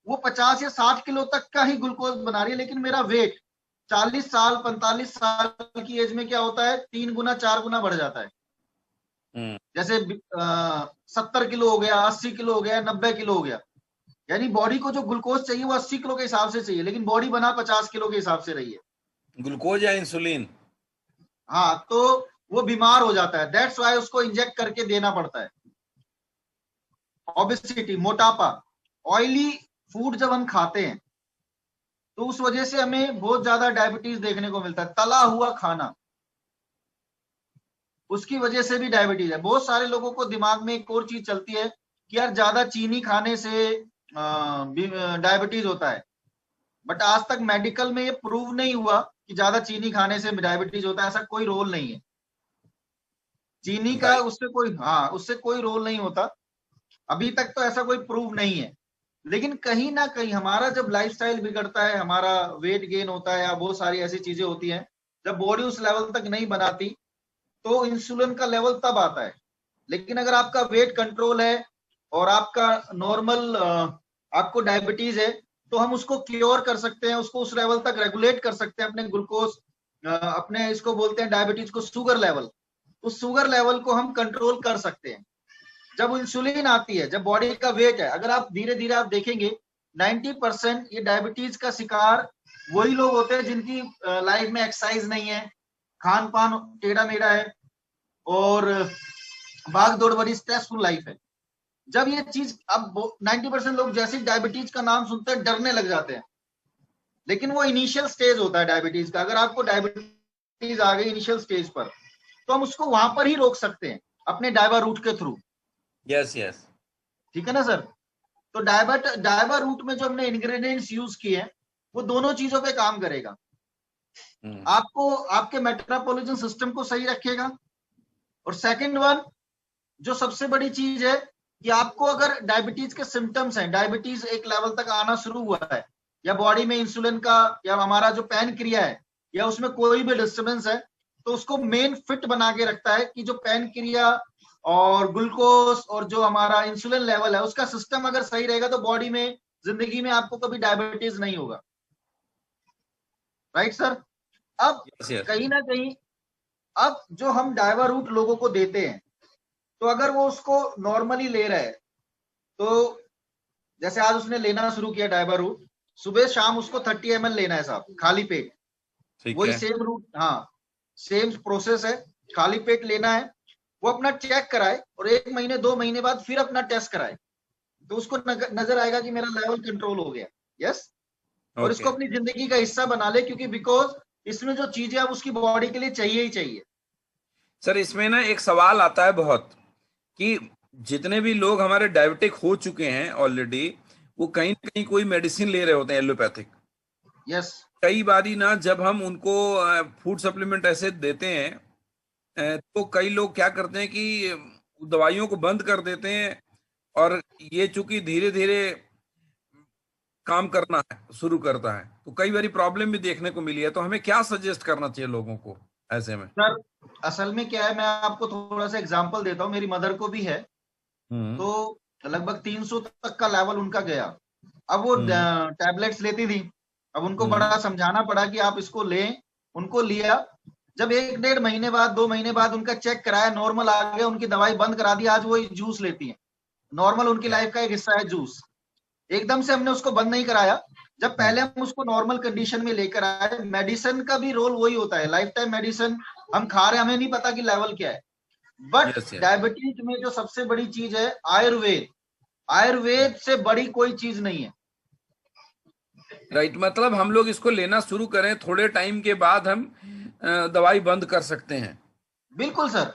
वो 50 या 60 किलो तक का ही ग्लूकोज बना रही है, लेकिन मेरा वेट 40 साल, 45 साल की एज में क्या होता है, 3 गुना 4 गुना बढ़ जाता है। जैसे 70 किलो हो गया, 80 किलो हो गया, 90 किलो हो गया, यानी बॉडी को जो ग्लूकोज चाहिए वो 80 किलो के हिसाब से चाहिए, लेकिन बॉडी बना 50 किलो के हिसाब से रही है। ग्लूकोज या इंसुलिन? हाँ, तो वो बीमार हो जाता है, दैट्स वाई उसको इंजेक्ट करके देना पड़ता है। ओबेसिटी, मोटापा, ऑयली फूड जब हम खाते हैं तो उस वजह से हमें बहुत ज्यादा डायबिटीज देखने को मिलता है। तला हुआ खाना, उसकी वजह से भी डायबिटीज है। बहुत सारे लोगों को दिमाग में एक और चीज चलती है कि यार ज्यादा चीनी खाने से डायबिटीज होता है, बट आज तक मेडिकल में ये प्रूव नहीं हुआ कि ज्यादा चीनी खाने से डायबिटीज होता है, ऐसा कोई रोल नहीं है। चीनी का उससे कोई रोल नहीं होता, अभी तक तो ऐसा कोई प्रूव नहीं है। लेकिन कहीं ना कहीं हमारा जब लाइफस्टाइल बिगड़ता है, हमारा वेट गेन होता है या बहुत सारी ऐसी चीजें होती हैं, जब बॉडी उस लेवल तक नहीं बनाती तो इंसुलिन का लेवल तब आता है। लेकिन अगर आपका वेट कंट्रोल है और आपका नॉर्मल आपको डायबिटीज है, तो हम उसको क्योर कर सकते हैं, उसको उस लेवल तक रेगुलेट कर सकते हैं, अपने ग्लूकोज, अपने इसको बोलते हैं डायबिटीज को शुगर लेवल, उस शुगर लेवल को हम कंट्रोल कर सकते हैं। जब इंसुलिन आती है, जब बॉडी का वेट है, अगर आप धीरे धीरे आप देखेंगे 90% ये डायबिटीज का शिकार वही लोग होते हैं जिनकी लाइफ में एक्सरसाइज नहीं है, खान पान टेढ़ा मेढ़ा है और भाग दौड़ भरी स्ट्रेसफुल लाइफ है। जब ये चीज, अब 90% लोग जैसे डायबिटीज का नाम सुनते हैं डरने लग जाते हैं, लेकिन वो इनिशियल स्टेज होता है डायबिटीज का। अगर आपको डायबिटीज आ गई इनिशियल स्टेज पर, तो हम उसको वहां पर ही रोक सकते हैं अपने डायबा रूट के थ्रू। Yes yes. ठीक है ना सर? तो डायबा रूट में जो हमने इंग्रेडिएंट्स यूज किए हैं वो दोनों चीजों पे काम करेगा। आपको आपके मेटाबॉलिज्म सिस्टम को सही रखेगा। और सेकंड वन, जो सबसे बड़ी चीज है कि आपको अगर डायबिटीज के सिम्टम्स हैं, डायबिटीज एक लेवल तक आना शुरू हुआ है, या बॉडी में इंसुलिन का या हमारा जो पैनक्रिया है या उसमें कोई भी डिस्टर्बेंस है, तो उसको मेन फिट बना के रखता है कि जो पैनक्रिया और ग्लूकोज और जो हमारा इंसुलिन लेवल है उसका सिस्टम अगर सही रहेगा तो बॉडी में, जिंदगी में आपको कभी डायबिटीज नहीं होगा। Right sir. अब कहीं ना कहीं, अब जो हम डायवा रूट लोगों को देते हैं, तो अगर वो उसको नॉर्मली ले रहा है, तो जैसे आज उसने लेना शुरू किया डायवा रूट, सुबह शाम उसको 30 ml लेना है साहब, खाली पेट। वही सेम रूट, हाँ सेम प्रोसेस है, खाली पेट लेना है। वो अपना चेक कराए और 1 महीने 2 महीने बाद फिर अपना टेस्ट कराए, तो उसको नजर आएगा कि मेरा लेवल कंट्रोल हो गया। यस। और इसको अपनी जिंदगी का हिस्सा बना ले, क्योंकि बिकॉज इसमें जो चीजें अब उसकी बॉडी के लिए चाहिए ही चाहिए। सर इसमें ना एक सवाल आता है बहुत कि जितने भी लोग हमारे डायबिटिक हो चुके हैं ऑलरेडी, वो कहीं ना कहीं कोई मेडिसिन ले रहे होते हैं एलोपैथिक। यस। कई बारी ना जब हम उनको फूड सप्लीमेंट ऐसे देते हैं, तो कई लोग क्या करते हैं कि दवाइयों को बंद कर देते हैं, और ये चूंकि धीरे धीरे काम करना है शुरू करता है, तो कई बारी प्रॉब्लम भी देखने को मिली है। तो हमें क्या सजेस्ट करना चाहिए लोगों को ऐसे में? सर असल में क्या है, मैं आपको थोड़ा सा एग्जांपल देता हूँ। मेरी मदर को भी है, तो लगभग 300 तक का लेवल उनका गया। अब वो टैबलेट्स लेती थी, अब उनको बड़ा समझाना पड़ा कि आप इसको लें। उनको लिया, जब 1-1.5 महीने बाद 2 महीने बाद उनका चेक कराया, नॉर्मल आ गया, उनकी दवाई बंद करा दी। आज वो जूस लेती है, नॉर्मल उनकी लाइफ का एक हिस्सा है जूस। एकदम से हमने उसको बंद नहीं कराया, जब पहले हम उसको नॉर्मल कंडीशन में लेकर आए। मेडिसिन का भी रोल वही होता है, लाइफ टाइम मेडिसिन हम खा रहे हैं, हमें नहीं पता कि लेवल क्या है। बट डायबिटीज में जो सबसे बड़ी चीज है आयुर्वेद, आयुर्वेद से बड़ी कोई चीज नहीं है। राइट, मतलब हम लोग इसको लेना शुरू करें, थोड़े टाइम के बाद हम दवाई बंद कर सकते हैं। बिल्कुल सर।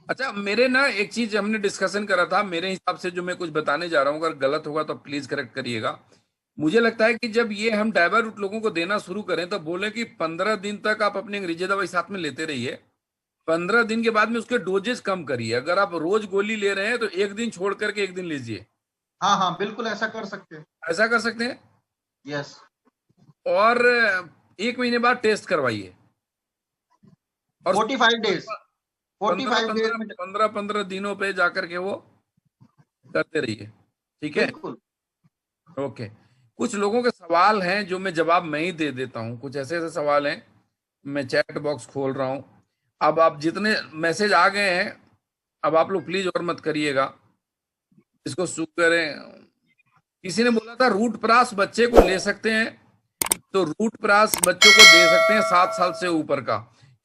अच्छा, मेरे ना एक चीज हमने डिस्कशन करा था, मेरे हिसाब से जो मैं कुछ बताने जा रहा हूँ, अगर गलत होगा तो प्लीज करेक्ट करिएगा। मुझे लगता है कि जब ये हम डायबा रूट लोगों को देना शुरू करें तो बोले कि 15 दिन तक आप अपनी अंग्रेजी दवाई साथ में लेते रहिए। 15 दिन के बाद में उसके डोजेस कम करिए। अगर आप रोज गोली ले रहे हैं तो एक दिन छोड़ करके एक दिन लीजिए। हाँ हाँ बिल्कुल, ऐसा कर सकते हैं। ऐसा कर सकते हैं। यस। और 1 महीने बाद टेस्ट करवाइए, और 45 डेज, 45 डेज में 15 दिनों पे जाकर के वो करते रहिए। ठीक है, बिल्कुल। ओके। कुछ लोगों के सवाल हैं जो मैं जवाब मैं ही दे देता हूं। कुछ ऐसे ऐसे सवाल हैं, मैं चैट बॉक्स खोल रहा हूं। अब आप जितने मैसेज आ गए हैं, अब आप लोग प्लीज और मत करिएगा, इसको शुरू करें। किसी ने बोला था रूट प्रास बच्चे को ले सकते हैं, तो रूट प्रास बच्चों को दे सकते हैं 7 साल से ऊपर का।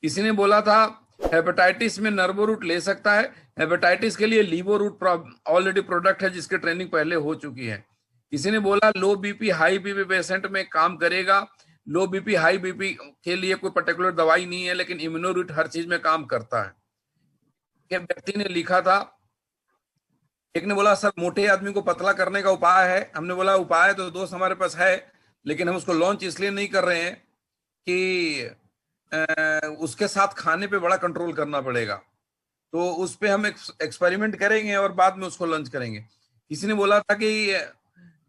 किसी ने बोला था हेपेटाइटिस में नर्वो रूट ले सकता है। हेपेटाइटिस के लिए लीवो रूट ऑलरेडी प्रोडक्ट है जिसकी ट्रेनिंग पहले हो चुकी है। किसी ने बोला लो बीपी हाई बीपी पेशेंट में काम करेगा। लो बीपी हाई बीपी के लिए कोई पर्टिकुलर दवाई नहीं है, लेकिन इम्यूनो रूट हर चीज में काम करता है। एक व्यक्ति ने लिखा था, एक ने बोला सर मोटे आदमी को पतला करने का उपाय है। हमने बोला उपाय तो दोस्त हमारे पास है, लेकिन हम उसको लॉन्च इसलिए नहीं कर रहे हैं कि उसके साथ खाने पे बड़ा कंट्रोल करना पड़ेगा। तो उस पे हम एक्सपेरिमेंट करेंगे और बाद में उसको लॉन्च करेंगे। किसी ने बोला था कि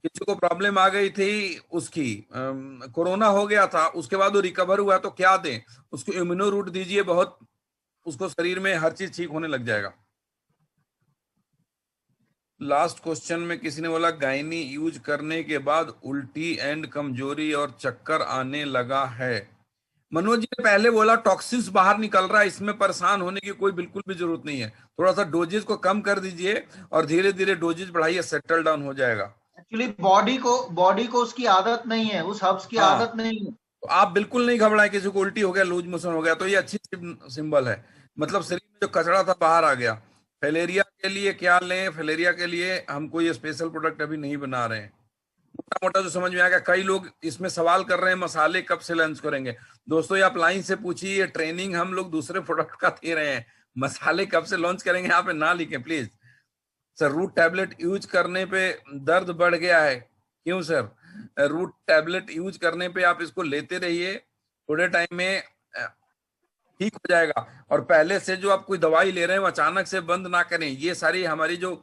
किसी को प्रॉब्लम आ गई थी, उसकी कोरोना हो गया था, उसके बाद वो रिकवर हुआ, तो क्या दें उसको? इम्यूनो रूट दीजिए, बहुत उसको शरीर में हर चीज ठीक होने लग जाएगा। लास्ट क्वेश्चन में किसी ने बोला गायनी यूज करने के बाद उल्टी एंड कमजोरी और चक्कर आने लगा है। मनोज जी ने पहले बोला टॉक्सिन्स बाहर निकल रहा है, इसमें परेशान होने की कोई बिल्कुल भी जरूरत नहीं है। थोड़ा सा डोजेज को कम कर दीजिए और धीरे धीरे डोजेज बढ़ाइए, सेटल डाउन हो जाएगा। एक्चुअली बॉडी को उसकी आदत नहीं है, उस हर्ब्स की आदत नहीं है। तो आप बिल्कुल नहीं घबराएं, किसी को उल्टी हो गया, लूज मोशन हो गया, तो ये अच्छी सिंबल है, मतलब शरीर में जो कचरा था बाहर आ गया। फैलेरिया के लिए क्या लें? फैलेरिया के लिए हम कोई स्पेशल प्रोडक्ट अभी नहीं बना रहे हैं। मोटा मोटा जो समझ में आ गया। कई लोग इसमें सवाल कर रहे हैं मसाले कब से लॉन्च करेंगे। दोस्तों ये आप लाइन से पूछिए, ये ट्रेनिंग हम लोग दूसरे प्रोडक्ट का दे रहे हैं। मसाले कब से लॉन्च करेंगे यहाँ पे ना लिखें please. Sir Root tablet use करने पे दर्द बढ़ गया है, क्यों सर? रूट टैबलेट यूज करने पे आप इसको लेते रहिए, थोड़े टाइम में ठीक हो जाएगा। और पहले से जो आप कोई दवाई ले रहे हैं वो अचानक से बंद ना करें। ये सारी हमारी जो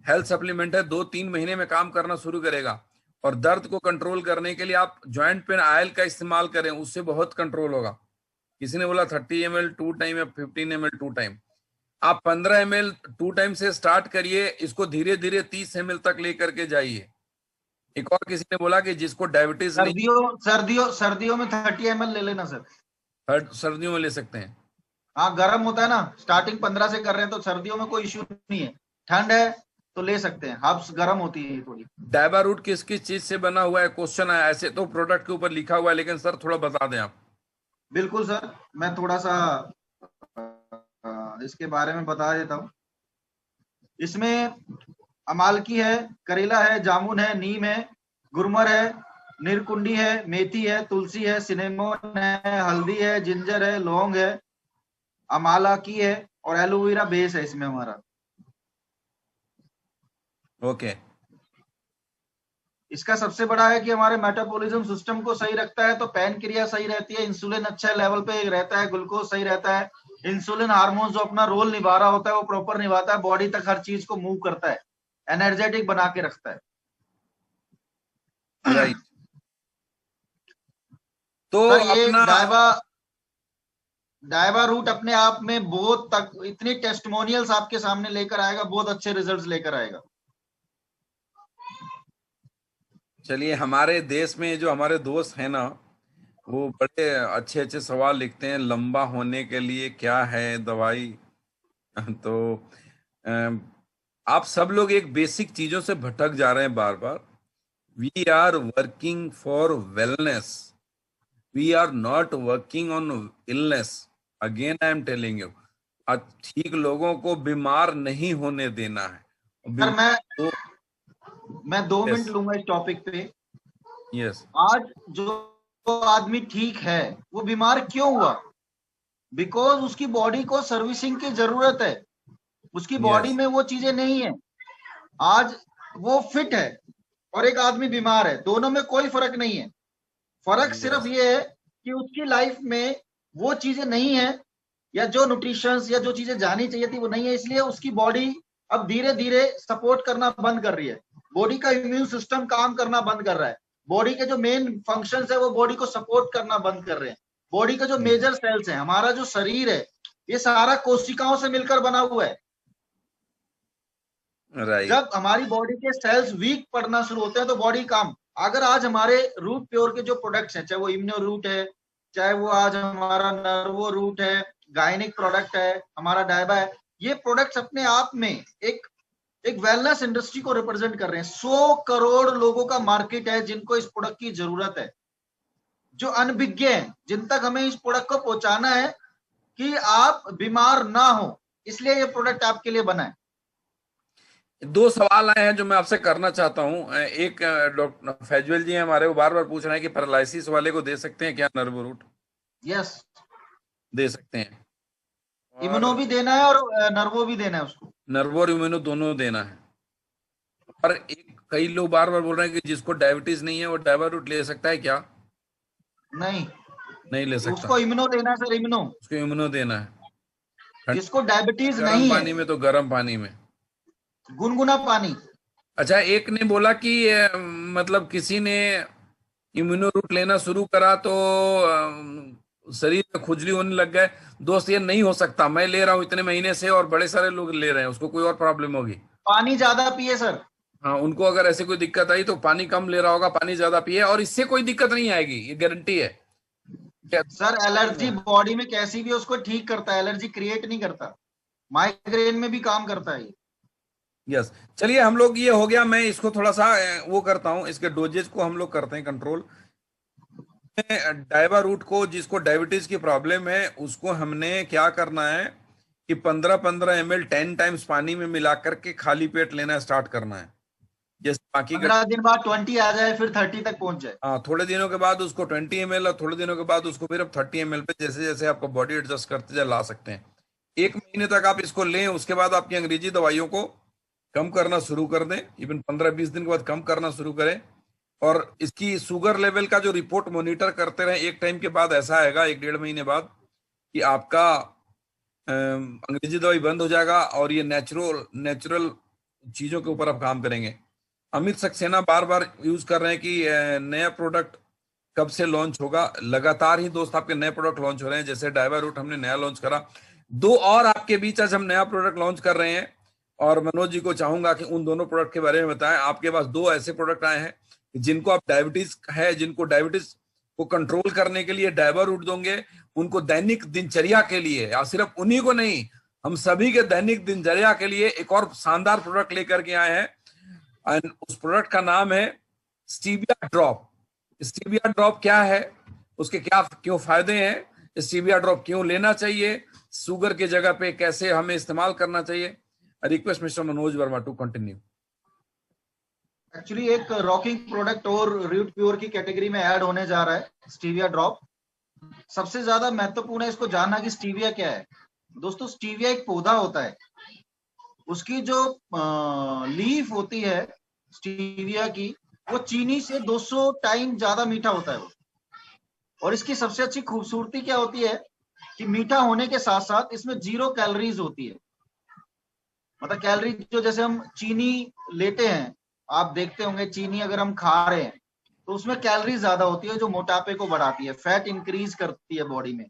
हेल्थ सप्लीमेंट है 2-3 महीने में काम करना शुरू करेगा। और दर्द को कंट्रोल करने के लिए आप ज्वाइंट पेन ऑयल का इस्तेमाल करें, उससे बहुत कंट्रोल होगा। किसी ने बोला 30 ml 2 टाइम या 15 ml 2 टाइम, आप 15 ml 2 टाइम से स्टार्ट करिए, इसको धीरे धीरे 30 ml तक लेकर के जाइए। एक और किसी ने बोला कि जिसको डायबिटीज नहीं, सर्दियों में 30 ml ले लेना सर। सर्दियों में ले सकते हैं। हाँ, गर्म होता है ना, स्टार्टिंग 15 से कर रहे हैं तो सर्दियों में कोई इश्यू नहीं है। ठंड है तो ले सकते हैं, हब्स गर्म होती है थोड़ी। डायबा रूट किस किस चीज से बना हुआ है, क्वेश्चन आया। ऐसे तो प्रोडक्ट के ऊपर लिखा हुआ है, लेकिन सर थोड़ा बता दें आप। बिल्कुल सर, मैं थोड़ा सा इसके बारे में बता देता हूँ। इसमें अमालकी है, करेला है, जामुन है, नीम है, गुरमर है, निरकुंडी है, मेथी है, तुलसी है, सिनेमोन है, हल्दी है, जिंजर है, लौंग है, अमालकी है और एलोवेरा बेस है इसमें हमारा। ओके। इसका सबसे बड़ा है कि हमारे मेटाबॉलिज्म सिस्टम को सही रखता है, तो पैनक्रिया सही रहती है, इंसुलिन अच्छे लेवल पे रहता है, ग्लूकोज सही रहता है, इंसुलिन हार्मोन जो अपना रोल निभा रहा होता है वो प्रॉपर निभाता है, बॉडी तक हर चीज को मूव करता है, एनर्जेटिक बना के रखता है। राइट। तो सर ये अपना डायबा रूट अपने आप में बहुत तक इतनी टेस्टिमोनियल्स आपके सामने लेकर आएगा, बहुत अच्छे रिजल्ट्स लेकर आएगा। चलिए, हमारे देश में जो हमारे दोस्त हैं ना, वो बड़े अच्छे अच्छे सवाल लिखते हैं, लंबा होने के लिए क्या है दवाई। तो अम, आप सब लोग एक बेसिक चीजों से भटक जा रहे हैं बार बार। We are working for wellness, we are not working on illness. Again I am telling you, ठीक लोगों को बीमार नहीं होने देना है। सर तो मैं 2 Yes. मिनट लूंगा इस टॉपिक पे। यस। आज जो आदमी ठीक है वो बीमार क्यों हुआ? बिकॉज उसकी बॉडी को सर्विसिंग की जरूरत है, उसकी बॉडी Yes. में वो चीजें नहीं है। आज वो फिट है और एक आदमी बीमार है, दोनों में कोई फर्क नहीं है। फर्क सिर्फ ये है कि उसकी लाइफ में वो चीजें नहीं है, या जो न्यूट्रिशंस या जो चीजें जानी चाहिए थी वो नहीं है, इसलिए उसकी बॉडी अब धीरे धीरे सपोर्ट करना बंद कर रही है। बॉडी का इम्यून सिस्टम काम करना बंद कर रहा है, बॉडी के जो मेन फंक्शंस है वो बॉडी को सपोर्ट करना बंद कर रहे हैं। बॉडी के जो मेजर सेल्स है, हमारा जो शरीर है ये सारा कोशिकाओं से मिलकर बना हुआ है। राइट। जब हमारी बॉडी के सेल्स वीक पड़ना शुरू होते हैं तो बॉडी काम। अगर आज हमारे रूट प्योर के जो प्रोडक्ट्स हैं, चाहे वो इम्यूनो रूट है, चाहे वो आज हमारा नर्वो रूट है, गायनिक प्रोडक्ट है, हमारा डायबा है, ये प्रोडक्ट्स अपने आप में एक वेलनेस इंडस्ट्री को रिप्रेजेंट कर रहे हैं। 100 करोड़ लोगों का मार्केट है जिनको इस प्रोडक्ट की जरूरत है, जो अनभिज्ञ हैं, जिन तक हमें इस प्रोडक्ट को पहुंचाना है कि आप बीमार ना हो, इसलिए ये प्रोडक्ट आपके लिए बना है। 2 सवाल आए हैं जो मैं आपसे करना चाहता हूं। एक, डॉक्टर फैजल जी हैं हमारे, वो बार बार पूछ रहे हैं कि पैरालिसिस वाले को दे सकते हैं क्या नर्व रूट? यस, दे सकते हैं। इम्यूनो भी देना है और नर्वो भी देना है उसको। नर्वो और इम्यूनो दोनों देना है। और कई लोग बार बार बोल रहे हैं कि जिसको डायबिटीज नहीं है वो डायबा रूट ले सकता है क्या? नहीं, नहीं ले सकता। उसको इम्यूनो देना है सर, इम्यूनो। उसको इम्यूनो देना है। जिसको डायबिटीज गर्म नहीं पानी है, में तो गर्म पानी में। गुनगुना पानी। अच्छा, एक ने बोला कि मतलब किसी ने इम्यूनो रूट लेना शुरू करा तो शरीर में खुजली होने लग गए। दोस्त, ये नहीं हो सकता। मैं ले रहा हूँ इतने महीने से और बड़े सारे लोग ले रहे हैं, उसको कोई और प्रॉब्लम होगी। पानी ज्यादा पिए सर। हाँ, उनको अगर ऐसे कोई दिक्कत आई तो पानी कम ले रहा होगा, पानी ज्यादा पिए, और इससे कोई दिक्कत नहीं आएगी, ये गारंटी है। सर एलर्जी बॉडी में कैसी भी है उसको ठीक करता है, एलर्जी क्रिएट नहीं करता। माइग्रेन में भी काम करता है ये। यस। चलिए, हम लोग ये हो गया, मैं इसको थोड़ा सा वो करता हूँ, इसके डोजेज को हम लोग करते हैं कंट्रोल। डायबा रूट को, जिसको डायबिटीज की प्रॉब्लम है, उसको हमने क्या करना है कि 15-15 ml 10 टाइम्स पानी में मिला करके खाली पेट लेना स्टार्ट करना है। जैसे बाकी 15 दिन बाद 20 आ जाए, फिर 30 तक पहुंच जाए। हाँ, थोड़े दिनों के बाद उसको 20 ml और थोड़े दिनों के बाद उसको फिर अब 30 ml पे, जैसे जैसे आपका बॉडी एडजस्ट करते जाए ला सकते हैं। 1 महीने तक आप इसको लें, उसके बाद आपकी अंग्रेजी दवाइयों को कम करना शुरू कर दें। इवन 15-20 दिन के बाद कम करना शुरू करें और इसकी शुगर लेवल का जो रिपोर्ट मॉनिटर करते रहे, एक टाइम के बाद ऐसा आएगा, 1-1.5 महीने बाद, कि आपका अंग्रेजी दवाई बंद हो जाएगा और ये नेचुरल नेचुरल चीजों के ऊपर आप काम करेंगे। अमित सक्सेना बार बार यूज कर रहे हैं कि नया प्रोडक्ट कब से लॉन्च होगा। लगातार ही दोस्त आपके नए प्रोडक्ट लॉन्च हो रहे हैं, जैसे डाइवारूट हमने नया लॉन्च करा, 2 और आपके बीच आज हम नया प्रोडक्ट लॉन्च कर रहे हैं। और मनोज जी को चाहूंगा कि उन दोनों प्रोडक्ट के बारे में बताएं। आपके पास 2 ऐसे प्रोडक्ट आए हैं जिनको आप डायबिटीज है, जिनको डायबिटीज को कंट्रोल करने के लिए डाइवारूट दोगे, उनको दैनिक दिनचर्या के लिए, या सिर्फ उन्हीं को नहीं, हम सभी के दैनिक दिनचर्या के लिए एक और शानदार प्रोडक्ट लेकर के आए हैं। एंड उस प्रोडक्ट का नाम है स्टीविया ड्रॉप। स्टीविया ड्रॉप क्या है, उसके क्या क्यों फायदे हैं, स्टीविया ड्रॉप क्यों लेना चाहिए, शुगर की जगह पे कैसे हमें इस्तेमाल करना चाहिए। Request mister Manoj Verma to continue. Actually एक रॉकिंग प्रोडक्ट और रूट प्योर की कैटेगरी में ऐड होने जा रहा है स्टीविया ड्रॉप। सबसे ज्यादा महत्वपूर्ण है इसको जानना कि स्टीविया क्या है। दोस्तों, स्टीविया एक पौधा होता है, उसकी जो लीफ होती है स्टीविया की, वो चीनी से 200 टाइम ज्यादा मीठा होता है वो। और इसकी सबसे अच्छी खूबसूरती क्या होती है कि मीठा होने के साथ साथ इसमें 0 कैलोरीज होती है। मतलब कैलोरी जो, जैसे हम चीनी लेते हैं, आप देखते होंगे चीनी अगर हम खा रहे हैं तो उसमें कैलोरी ज्यादा होती है जो मोटापे को बढ़ाती है, फैट इंक्रीज करती है बॉडी में,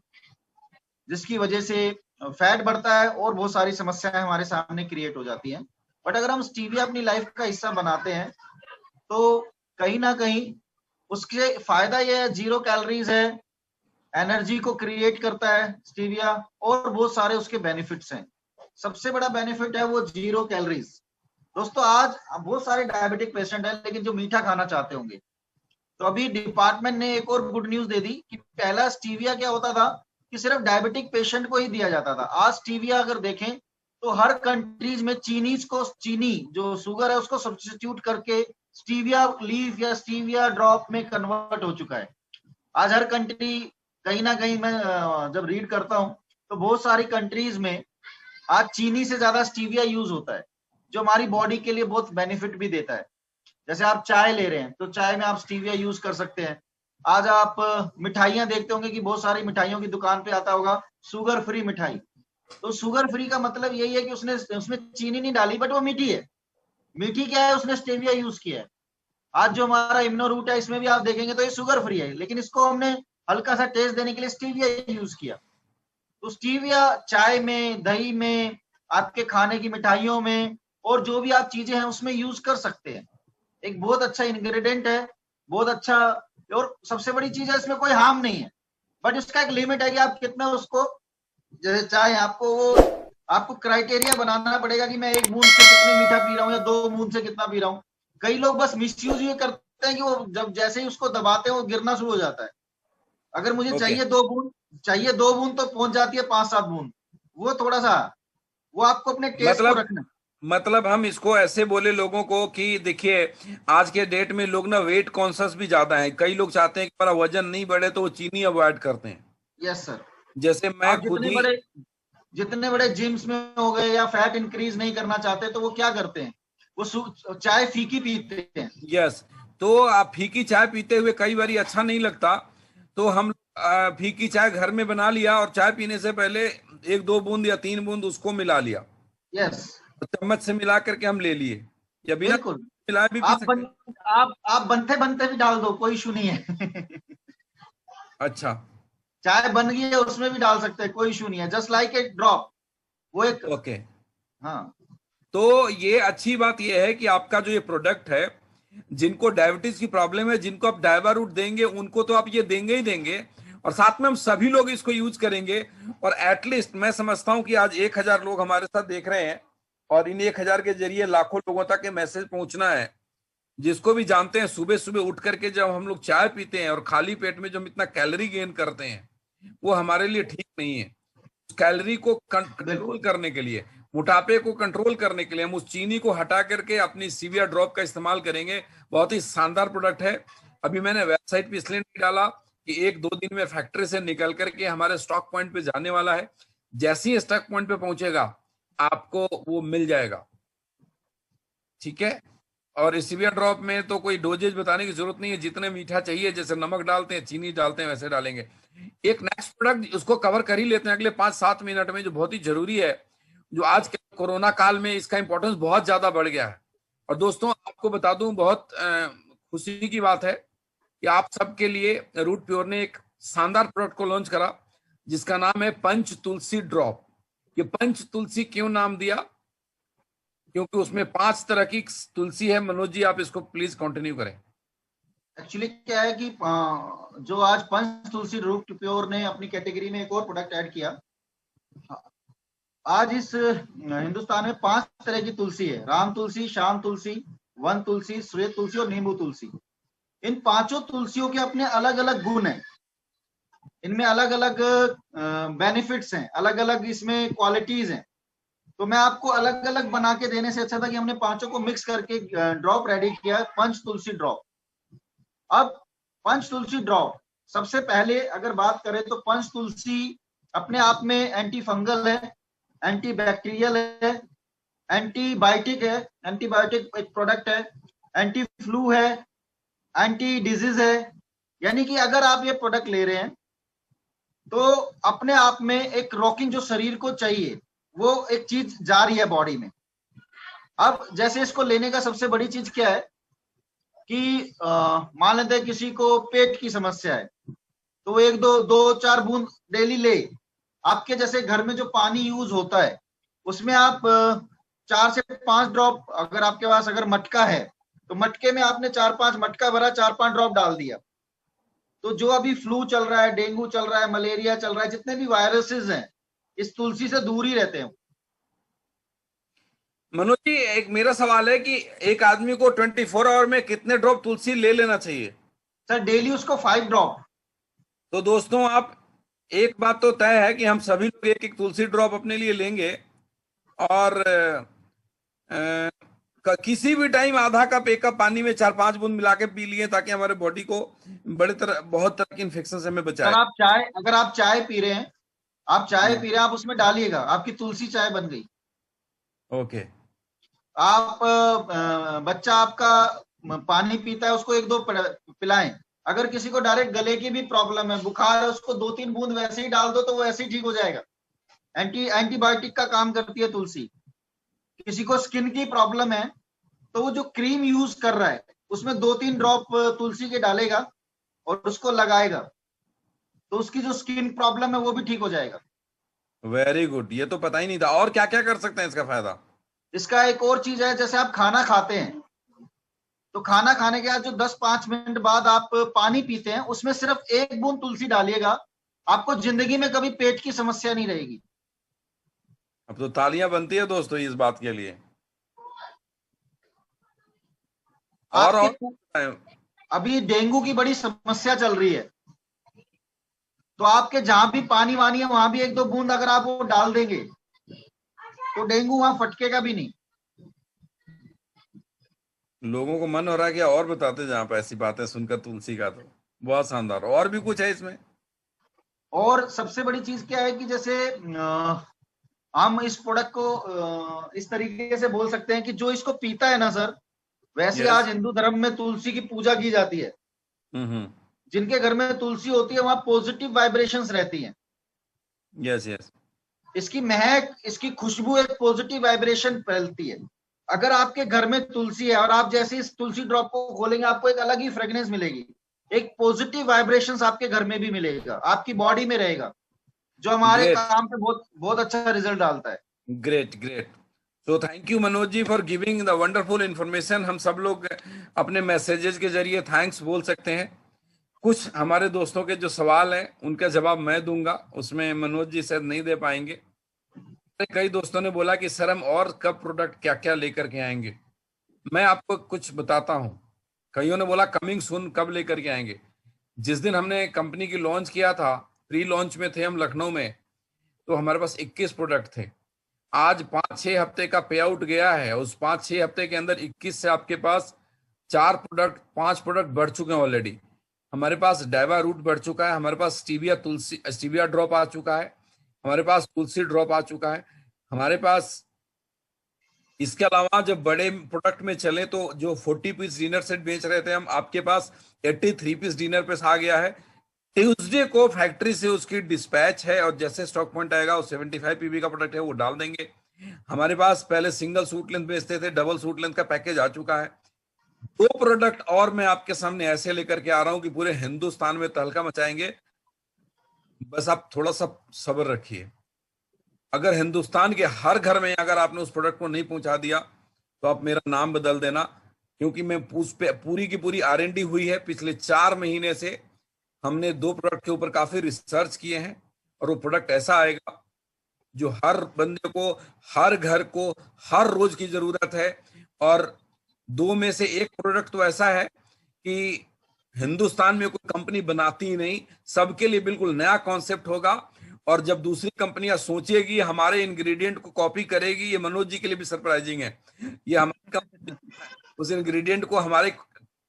जिसकी वजह से फैट बढ़ता है और बहुत सारी समस्याएं हमारे सामने क्रिएट हो जाती हैं। बट अगर हम स्टीविया अपनी लाइफ का हिस्सा बनाते हैं तो कहीं ना कहीं उसके फायदा ये है, 0 कैलोरीज है, एनर्जी को क्रिएट करता है स्टीविया, और बहुत सारे उसके बेनिफिट्स हैं। सबसे बड़ा बेनिफिट है वो 0 कैलोरीज। दोस्तों, आज बहुत सारे डायबिटिक पेशेंट हैं लेकिन जो मीठा खाना चाहते होंगे, तो अभी डिपार्टमेंट ने एक और गुड न्यूज दे दी कि पहला स्टीविया क्या होता था कि सिर्फ डायबिटिक पेशेंट को ही दिया जाता था। आज स्टीविया अगर देखें तो हर कंट्रीज में चीनी जो शुगर है उसको सब्स्टिट्यूट करके स्टीविया लीफ या स्टीविया ड्रॉप में कन्वर्ट हो चुका है। आज हर कंट्री, कहीं ना कहीं मैं जब रीड करता हूं तो बहुत सारी कंट्रीज में आज चीनी से ज्यादा स्टीविया यूज होता है, जो हमारी बॉडी के लिए बहुत बेनिफिट भी देता है। जैसे आप चाय ले रहे हैं तो चाय में आप स्टीविया यूज कर सकते हैं। आज आप मिठाइयां देखते होंगे कि बहुत सारी मिठाइयों की दुकान पे आता होगा शुगर फ्री मिठाई। तो शुगर फ्री का मतलब यही है कि उसमें चीनी नहीं डाली, बट वो मीठी है। मीठी क्या है, उसने स्टेविया यूज किया है। आज जो हमारा इम्नो रूट है इसमें भी आप देखेंगे तो ये शुगर फ्री है, लेकिन इसको हमने हल्का सा टेस्ट देने के लिए स्टीविया यूज किया। तो स्टीविया चाय में, दही में, आपके खाने की मिठाइयों में, और जो भी आप चीजें हैं उसमें यूज कर सकते हैं। एक बहुत अच्छा इंग्रेडिएंट है, बहुत अच्छा। और सबसे बड़ी चीज है, इसमें कोई हार्म नहीं है, बट इसका एक लिमिट है कि आप कितना उसको, जैसे चाहे आपको क्राइटेरिया बनाना पड़ेगा कि मैं 1 बूंद से कितने मीठा पी रहा हूँ या 2 बूंद से कितना पी रहा हूँ। कई लोग बस मिसयूज ये करते हैं कि वो जब जैसे ही उसको दबाते हैं वो गिरना शुरू हो जाता है। अगर मुझे चाहिए 2 बूंद तो पहुंच जाती है 5-7 बूंद। वो थोड़ा सा, वो आपको अपने टेस्ट को रखना। मतलब हम इसको ऐसे बोले लोगों को कि देखिए, आज के डेट में लोग ना वेट कॉन्शियस भी ज्यादा हैं। कई लोग चाहते हैं कि हमारा वजन नहीं बढ़े तो वो चीनी अवॉइड करते हैं। Yes sir. जैसे मैं आप खुद ही, जितने बड़े जिम्स में हो गए या फैट इंक्रीज नहीं करना चाहते तो वो क्या करते हैं, वो चाय फीकी पीते हैं। यस, तो आप फीकी चाय पीते हुए कई बार अच्छा नहीं लगता, तो हम फीकी चाय घर में बना लिया और चाय पीने से पहले 1-2 बूंद या 3 बूंद उसको मिला लिया, यस, चम्मच से मिला करके हम ले लिए, या बिना बिल्कुल। मिलाए भी पी सकते हैं। आप बनते बनते भी डाल दो, कोई इशू नहीं है। अच्छा, चाय बन गई है उसमें भी डाल सकते हैं, कोई इशू नहीं है। जस्ट लाइक ए ड्रॉप, वो एक, ओके। हाँ। तो ये अच्छी बात ये है कि आपका जो ये प्रोडक्ट है, जिनको डायबिटीज की प्रॉब्लम है, जिनको आप डायवारूट देंगे उनको तो आप ये देंगे ही देंगे, और साथ में हम सभी लोग इसको यूज करेंगे। और एटलीस्ट मैं समझता हूं कि आज 1000 लोग हमारे साथ देख रहे हैं, और इन 1000 के जरिए लाखों लोगों तक ये मैसेज पहुंचना है। जिसको भी जानते हैं, सुबह सुबह उठ करके जब हम लोग चाय पीते हैं और खाली पेट में जो हम इतना कैलोरी गेन करते हैं, वो हमारे लिए ठीक नहीं है। कैलोरी को कंट्रोल करने के लिए, मोटापे को कंट्रोल करने के लिए हम उस चीनी को हटा करके अपनी सीविया ड्रॉप का इस्तेमाल करेंगे। बहुत ही शानदार प्रोडक्ट है। अभी मैंने वेबसाइट पे इसलिए नहीं डाला कि 1-2 दिन में फैक्ट्री से निकल करके हमारे स्टॉक पॉइंट पे जाने वाला है। जैसे ही स्टॉक पॉइंट पे पहुंचेगा आपको वो मिल जाएगा, ठीक है। और स्टीविया ड्रॉप में तो कोई डोजेज बताने की जरूरत नहीं है, जितने मीठा चाहिए, जैसे नमक डालते हैं, चीनी डालते हैं, वैसे डालेंगे। एक नेक्स्ट प्रोडक्ट उसको कवर कर ही लेते हैं अगले 5-7 मिनट में, जो बहुत ही जरूरी है, जो आज के कोरोना काल में इसका इंपॉर्टेंस बहुत ज्यादा बढ़ गया है। और दोस्तों आपको बता दूं, बहुत खुशी की बात है कि आप सबके लिए रूट प्योर ने एक शानदार प्रोडक्ट को लॉन्च करा, जिसका नाम है पंच तुलसी ड्रॉप। ये पंच तुलसी क्यों नाम दिया? क्योंकि उसमें 5 तरह की तुलसी है। मनोज जी आप इसको प्लीज कंटिन्यू करें। एक्चुअली क्या है कि जो आज पंच तुलसी रूट प्योर ने अपनी कैटेगरी में एक और प्रोडक्ट ऐड किया। आज इस हिंदुस्तान में 5 तरह की तुलसी है, राम तुलसी, श्याम तुलसी, वन तुलसी, श्वेत तुलसी और नींबू तुलसी। इन पांचों तुलसियों के अपने अलग अलग गुण हैं, इनमें अलग अलग बेनिफिट्स हैं, अलग अलग इसमें क्वालिटीज हैं। तो मैं आपको अलग अलग बना के देने से अच्छा था कि हमने पांचों को मिक्स करके ड्रॉप रेडी किया, पंच तुलसी ड्रॉप। अब पंच तुलसी ड्रॉप, सबसे पहले अगर बात करें तो पंच तुलसी अपने आप में एंटी फंगल है, एंटी बैक्टीरियल है, एंटीबायोटिक है, एंटीबायोटिक एक प्रोडक्ट है, एंटी फ्लू है, एंटी डिजीज है। यानी कि अगर आप ये प्रोडक्ट ले रहे हैं तो अपने आप में एक रॉकिंग जो शरीर को चाहिए वो एक चीज जा रही है बॉडी में। अब जैसे इसको लेने का सबसे बड़ी चीज क्या है कि मान लेते हैं किसी को पेट की समस्या है, तो वो 1-2-4 बूंद डेली ले। आपके जैसे घर में जो पानी यूज होता है उसमें आप 4 से 5 ड्रॉप, अगर आपके पास अगर मटका है तो मटके में आपने 4-5 मटका भरा, 4-5 ड्रॉप डाल दिया। तो जो अभी फ्लू चल रहा है, डेंगू चल रहा है, मलेरिया चल रहा है, जितने भी वायरसेस हैं, इस तुलसी से दूर ही रहते हैं। मनोज जी एक मेरा सवाल है कि एक आदमी को 24 आवर में कितने ड्रॉप तुलसी ले लेना चाहिए? सर डेली उसको 5 ड्रॉप। तो दोस्तों आप, एक बात तो तय है कि हम सभी लोग एक एक तुलसी ड्रॉप अपने लिए लेंगे, और किसी भी टाइम आधा कप 1 कप पानी में 4-5 बूंद मिला के पी लिए, ताकि हमारे बॉडी को बहुत तरह के इन्फेक्शन से हमें बचाए। सर आप चाय, अगर आप चाय पी रहे हैं, आप चाय हाँ। पी रहे हैं, आप उसमें डालिएगा, आपकी तुलसी चाय बन गई। ओके। आप बच्चा आपका पानी पीता है, उसको 1-2 पिलाएं। अगर किसी को डायरेक्ट गले की भी प्रॉब्लम है, बुखार है, उसको 2-3 बूंद वैसे ही डाल दो तो वो ऐसे ही ठीक हो जाएगा। एंटीबायोटिक का काम करती है तुलसी। किसी को स्किन की प्रॉब्लम है तो वो जो क्रीम यूज कर रहा है उसमें 2-3 ड्रॉप तुलसी के डालेगा और उसको लगाएगा, तो उसकी जो स्किन प्रॉब्लम है वो भी ठीक हो जाएगा। वेरी गुड, ये तो पता ही नहीं था। और क्या क्या कर सकते हैं इसका फायदा? इसका एक और चीज है, जैसे आप खाना खाते हैं तो खाना खाने के बाद जो 10-5 मिनट बाद आप पानी पीते हैं, उसमें सिर्फ 1 बूंद तुलसी डालिएगा, आपको जिंदगी में कभी पेट की समस्या नहीं रहेगी। अब तो तालियां बनती है दोस्तों इस बात के लिए। और आपके अभी डेंगू की बड़ी समस्या चल रही है, तो आपके जहां भी पानी वानी है वहां भी 1-2 बूंद अगर आप वो डाल देंगे तो डेंगू वहां फटकेगा भी नहीं। लोगों को मन हो रहा है कि और बताते जाएं, आप ऐसी बातें सुनकर तुलसी का, तो बहुत शानदार। और भी कुछ है इसमें? और सबसे बड़ी चीज क्या है कि जैसे हम इस प्रोडक्ट को इस तरीके से बोल सकते हैं कि जो इसको पीता है ना सर, वैसे यस। आज हिंदू धर्म में तुलसी की पूजा की जाती है। हम्म। जिनके घर में तुलसी होती है वहां पॉजिटिव वाइब्रेशंस रहती हैं। Yes yes. इसकी महक, इसकी खुशबू एक पॉजिटिव वाइब्रेशन फैलती है। अगर आपके घर में तुलसी है और आप जैसे इस तुलसी ड्रॉप को खोलेंगे, आपको एक अलग ही फ्रेग्रेंस मिलेगी, एक पॉजिटिव वाइब्रेशंस आपके घर में भी मिलेगा, आपकी बॉडी में रहेगा, जो हमारे ग्रेट काम पे बहुत बहुत अच्छा रिजल्ट डालता है। Great great. तो thank you Manoj ji for giving the wonderful information. हम सब लोग अपने मैसेजेस के जरिए थैंक्स बोल सकते हैं। कुछ हमारे दोस्तों के जो सवाल हैं उनका जवाब मैं दूंगा, उसमें मनोज जी शायद नहीं दे पाएंगे। कई दोस्तों ने बोला कि सर हम और कब प्रोडक्ट क्या क्या लेकर के आएंगे। मैं आपको कुछ बताता हूं। कईयों ने बोला कमिंग सून कब लेकर के आएंगे। जिस दिन हमने कंपनी की लॉन्च किया था, प्री लॉन्च में थे हम लखनऊ में, तो हमारे पास 21 प्रोडक्ट थे। आज 5-6 हफ्ते का पे आउट गया है, उस 5-6 हफ्ते के अंदर 21 से आपके पास 5 प्रोडक्ट बढ़ चुके हैं ऑलरेडी। हमारे पास डाइवा रूट बढ़ चुका है, हमारे पास स्टीविया ड्रॉप आ चुका है, हमारे पास तुलसी ड्रॉप आ चुका है, हमारे पास इसके अलावा जब बड़े प्रोडक्ट में चले तो जो 40 पीस डिनर सेट बेच रहे थे हम, आपके पास 83 पीस डिनर पीस आ गया है। ट्यूसडे को फैक्ट्री से उसकी डिस्पैच है और जैसे स्टॉक पॉइंट आएगा, वो 75 पीवी का प्रोडक्ट है वो डाल देंगे। हमारे पास पहले सिंगल सूट लेंथ बेचते थे, डबल सूट लेंथ का पैकेज आ चुका है। 2 प्रोडक्ट और मैं आपके सामने ऐसे लेकर के आ रहा हूं कि पूरे हिंदुस्तान में तहलका मचाएंगे। बस आप थोड़ा सा सब्र रखिए। अगर हिंदुस्तान के हर घर में अगर आपने उस प्रोडक्ट को नहीं पहुंचा दिया तो आप मेरा नाम बदल देना, क्योंकि मैं उस पे पूरी की पूरी R&D हुई है। पिछले 4 महीने से हमने 2 प्रोडक्ट के ऊपर काफी रिसर्च किए हैं, और वो प्रोडक्ट ऐसा आएगा जो हर बंदे को, हर घर को, हर रोज की जरूरत है। और 2 में से 1 प्रोडक्ट तो ऐसा है कि हिंदुस्तान में कोई कंपनी बनाती ही नहीं, सबके लिए बिल्कुल नया कॉन्सेप्ट होगा। और जब दूसरी कंपनियां सोचेगी हमारे इंग्रेडिएंट को कॉपी करेगी, ये मनोज जी के लिए भी सरप्राइजिंग है। ये हमारी कंपनी उस इंग्रेडिएंट को हमारे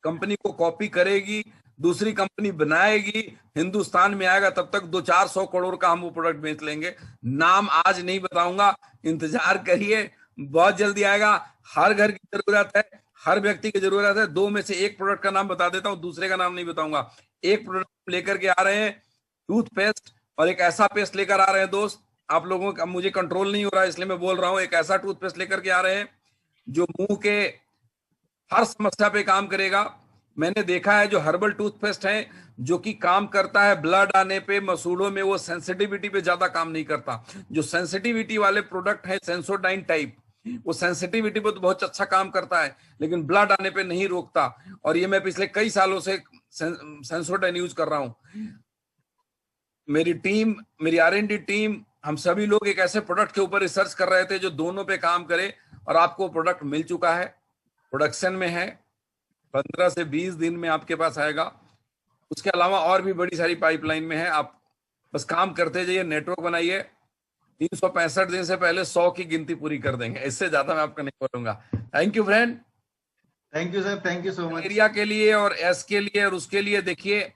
कंपनी को कॉपी करेगी, दूसरी कंपनी बनाएगी, हिंदुस्तान में आएगा, तब तक 200-400 करोड़ का हम वो प्रोडक्ट बेच लेंगे। नाम आज नहीं बताऊंगा, इंतजार करिए, बहुत जल्दी आएगा। हर घर की जरूरत है, हर व्यक्ति की जरूरत है। 2 में से 1 प्रोडक्ट का नाम बता देता हूं, दूसरे का नाम नहीं बताऊंगा। एक प्रोडक्ट लेकर के आ रहे हैं टूथपेस्ट, और एक ऐसा पेस्ट लेकर आ रहे हैं दोस्त, आप लोगों का मुझे कंट्रोल नहीं हो रहा है इसलिए मैं बोल रहा हूं। एक ऐसा टूथपेस्ट लेकर के आ रहे हैं जो मुंह के हर समस्या पे काम करेगा। मैंने देखा है जो हर्बल टूथपेस्ट है जो कि काम करता है ब्लड आने पे, मसूड़ों में, वो सेंसिटिविटी पे ज्यादा काम नहीं करता। जो सेंसिटिविटी वाले प्रोडक्ट है सेंसोडाइन टाइप, वो सेंसिटिविटी पे तो बहुत अच्छा काम करता है, लेकिन ब्लड आने पे नहीं रोकता। और ये मैं पिछले कई सालों से सेंसोडाइन यूज कर रहा हूं। मेरी टीम, मेरी R&D टीम, हम सभी लोग एक ऐसे प्रोडक्ट के ऊपर रिसर्च कर रहे थे जो दोनों पे काम करे, और आपको प्रोडक्ट मिल चुका है, प्रोडक्शन में है, 15 से 20 दिन में आपके पास आएगा। उसके अलावा और भी बड़ी सारी पाइपलाइन में है। आप बस काम करते जाइए, नेटवर्क बनाइए, 365 दिन से पहले 100 की गिनती पूरी कर देंगे। इससे ज्यादा मैं आपको नहीं बोलूंगा। Thank you friend. Thank you sir, thank you so much. Area के लिए और एस के लिए और उसके लिए, देखिए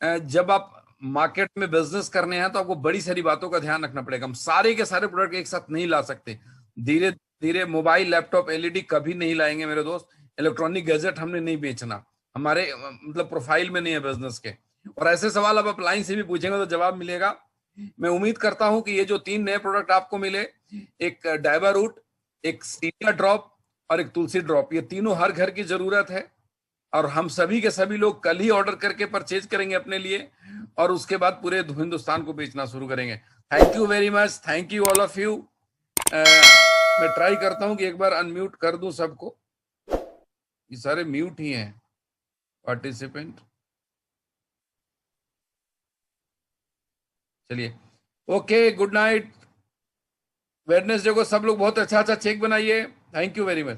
जब आप मार्केट में बिजनेस करने हैं तो आपको बड़ी सारी बातों का ध्यान रखना पड़ेगा। हम सारे के सारे प्रोडक्ट एक साथ नहीं ला सकते। धीरे धीरे मोबाइल, लैपटॉप, LED कभी नहीं लाएंगे मेरे दोस्त। इलेक्ट्रॉनिक गैजेट हमने नहीं बेचना, हमारे मतलब प्रोफाइल में नहीं है बिजनेस के। और ऐसे सवाल आप अपलाइन से भी पूछेंगे तो जवाब मिलेगा। मैं उम्मीद करता हूं कि ये जो 3 नए प्रोडक्ट आपको मिले, एक डाइबा रूट, एक सीनिया ड्रॉप और एक तुलसी ड्रॉप, ये तीनों हर घर की जरूरत है। और हम सभी के सभी लोग कल ही ऑर्डर करके परचेज करेंगे अपने लिए, और उसके बाद पूरे हिंदुस्तान को बेचना शुरू करेंगे। Thank you very much, thank you all of you. मैं ट्राई करता हूं कि एक बार अनम्यूट कर दूं सबको। ये सारे म्यूट ही हैं पार्टिसिपेंट। चलिए, ओके, गुड नाइट। वेडनेसडे को सब लोग बहुत अच्छा अच्छा चेक बनाइए। Thank you very much.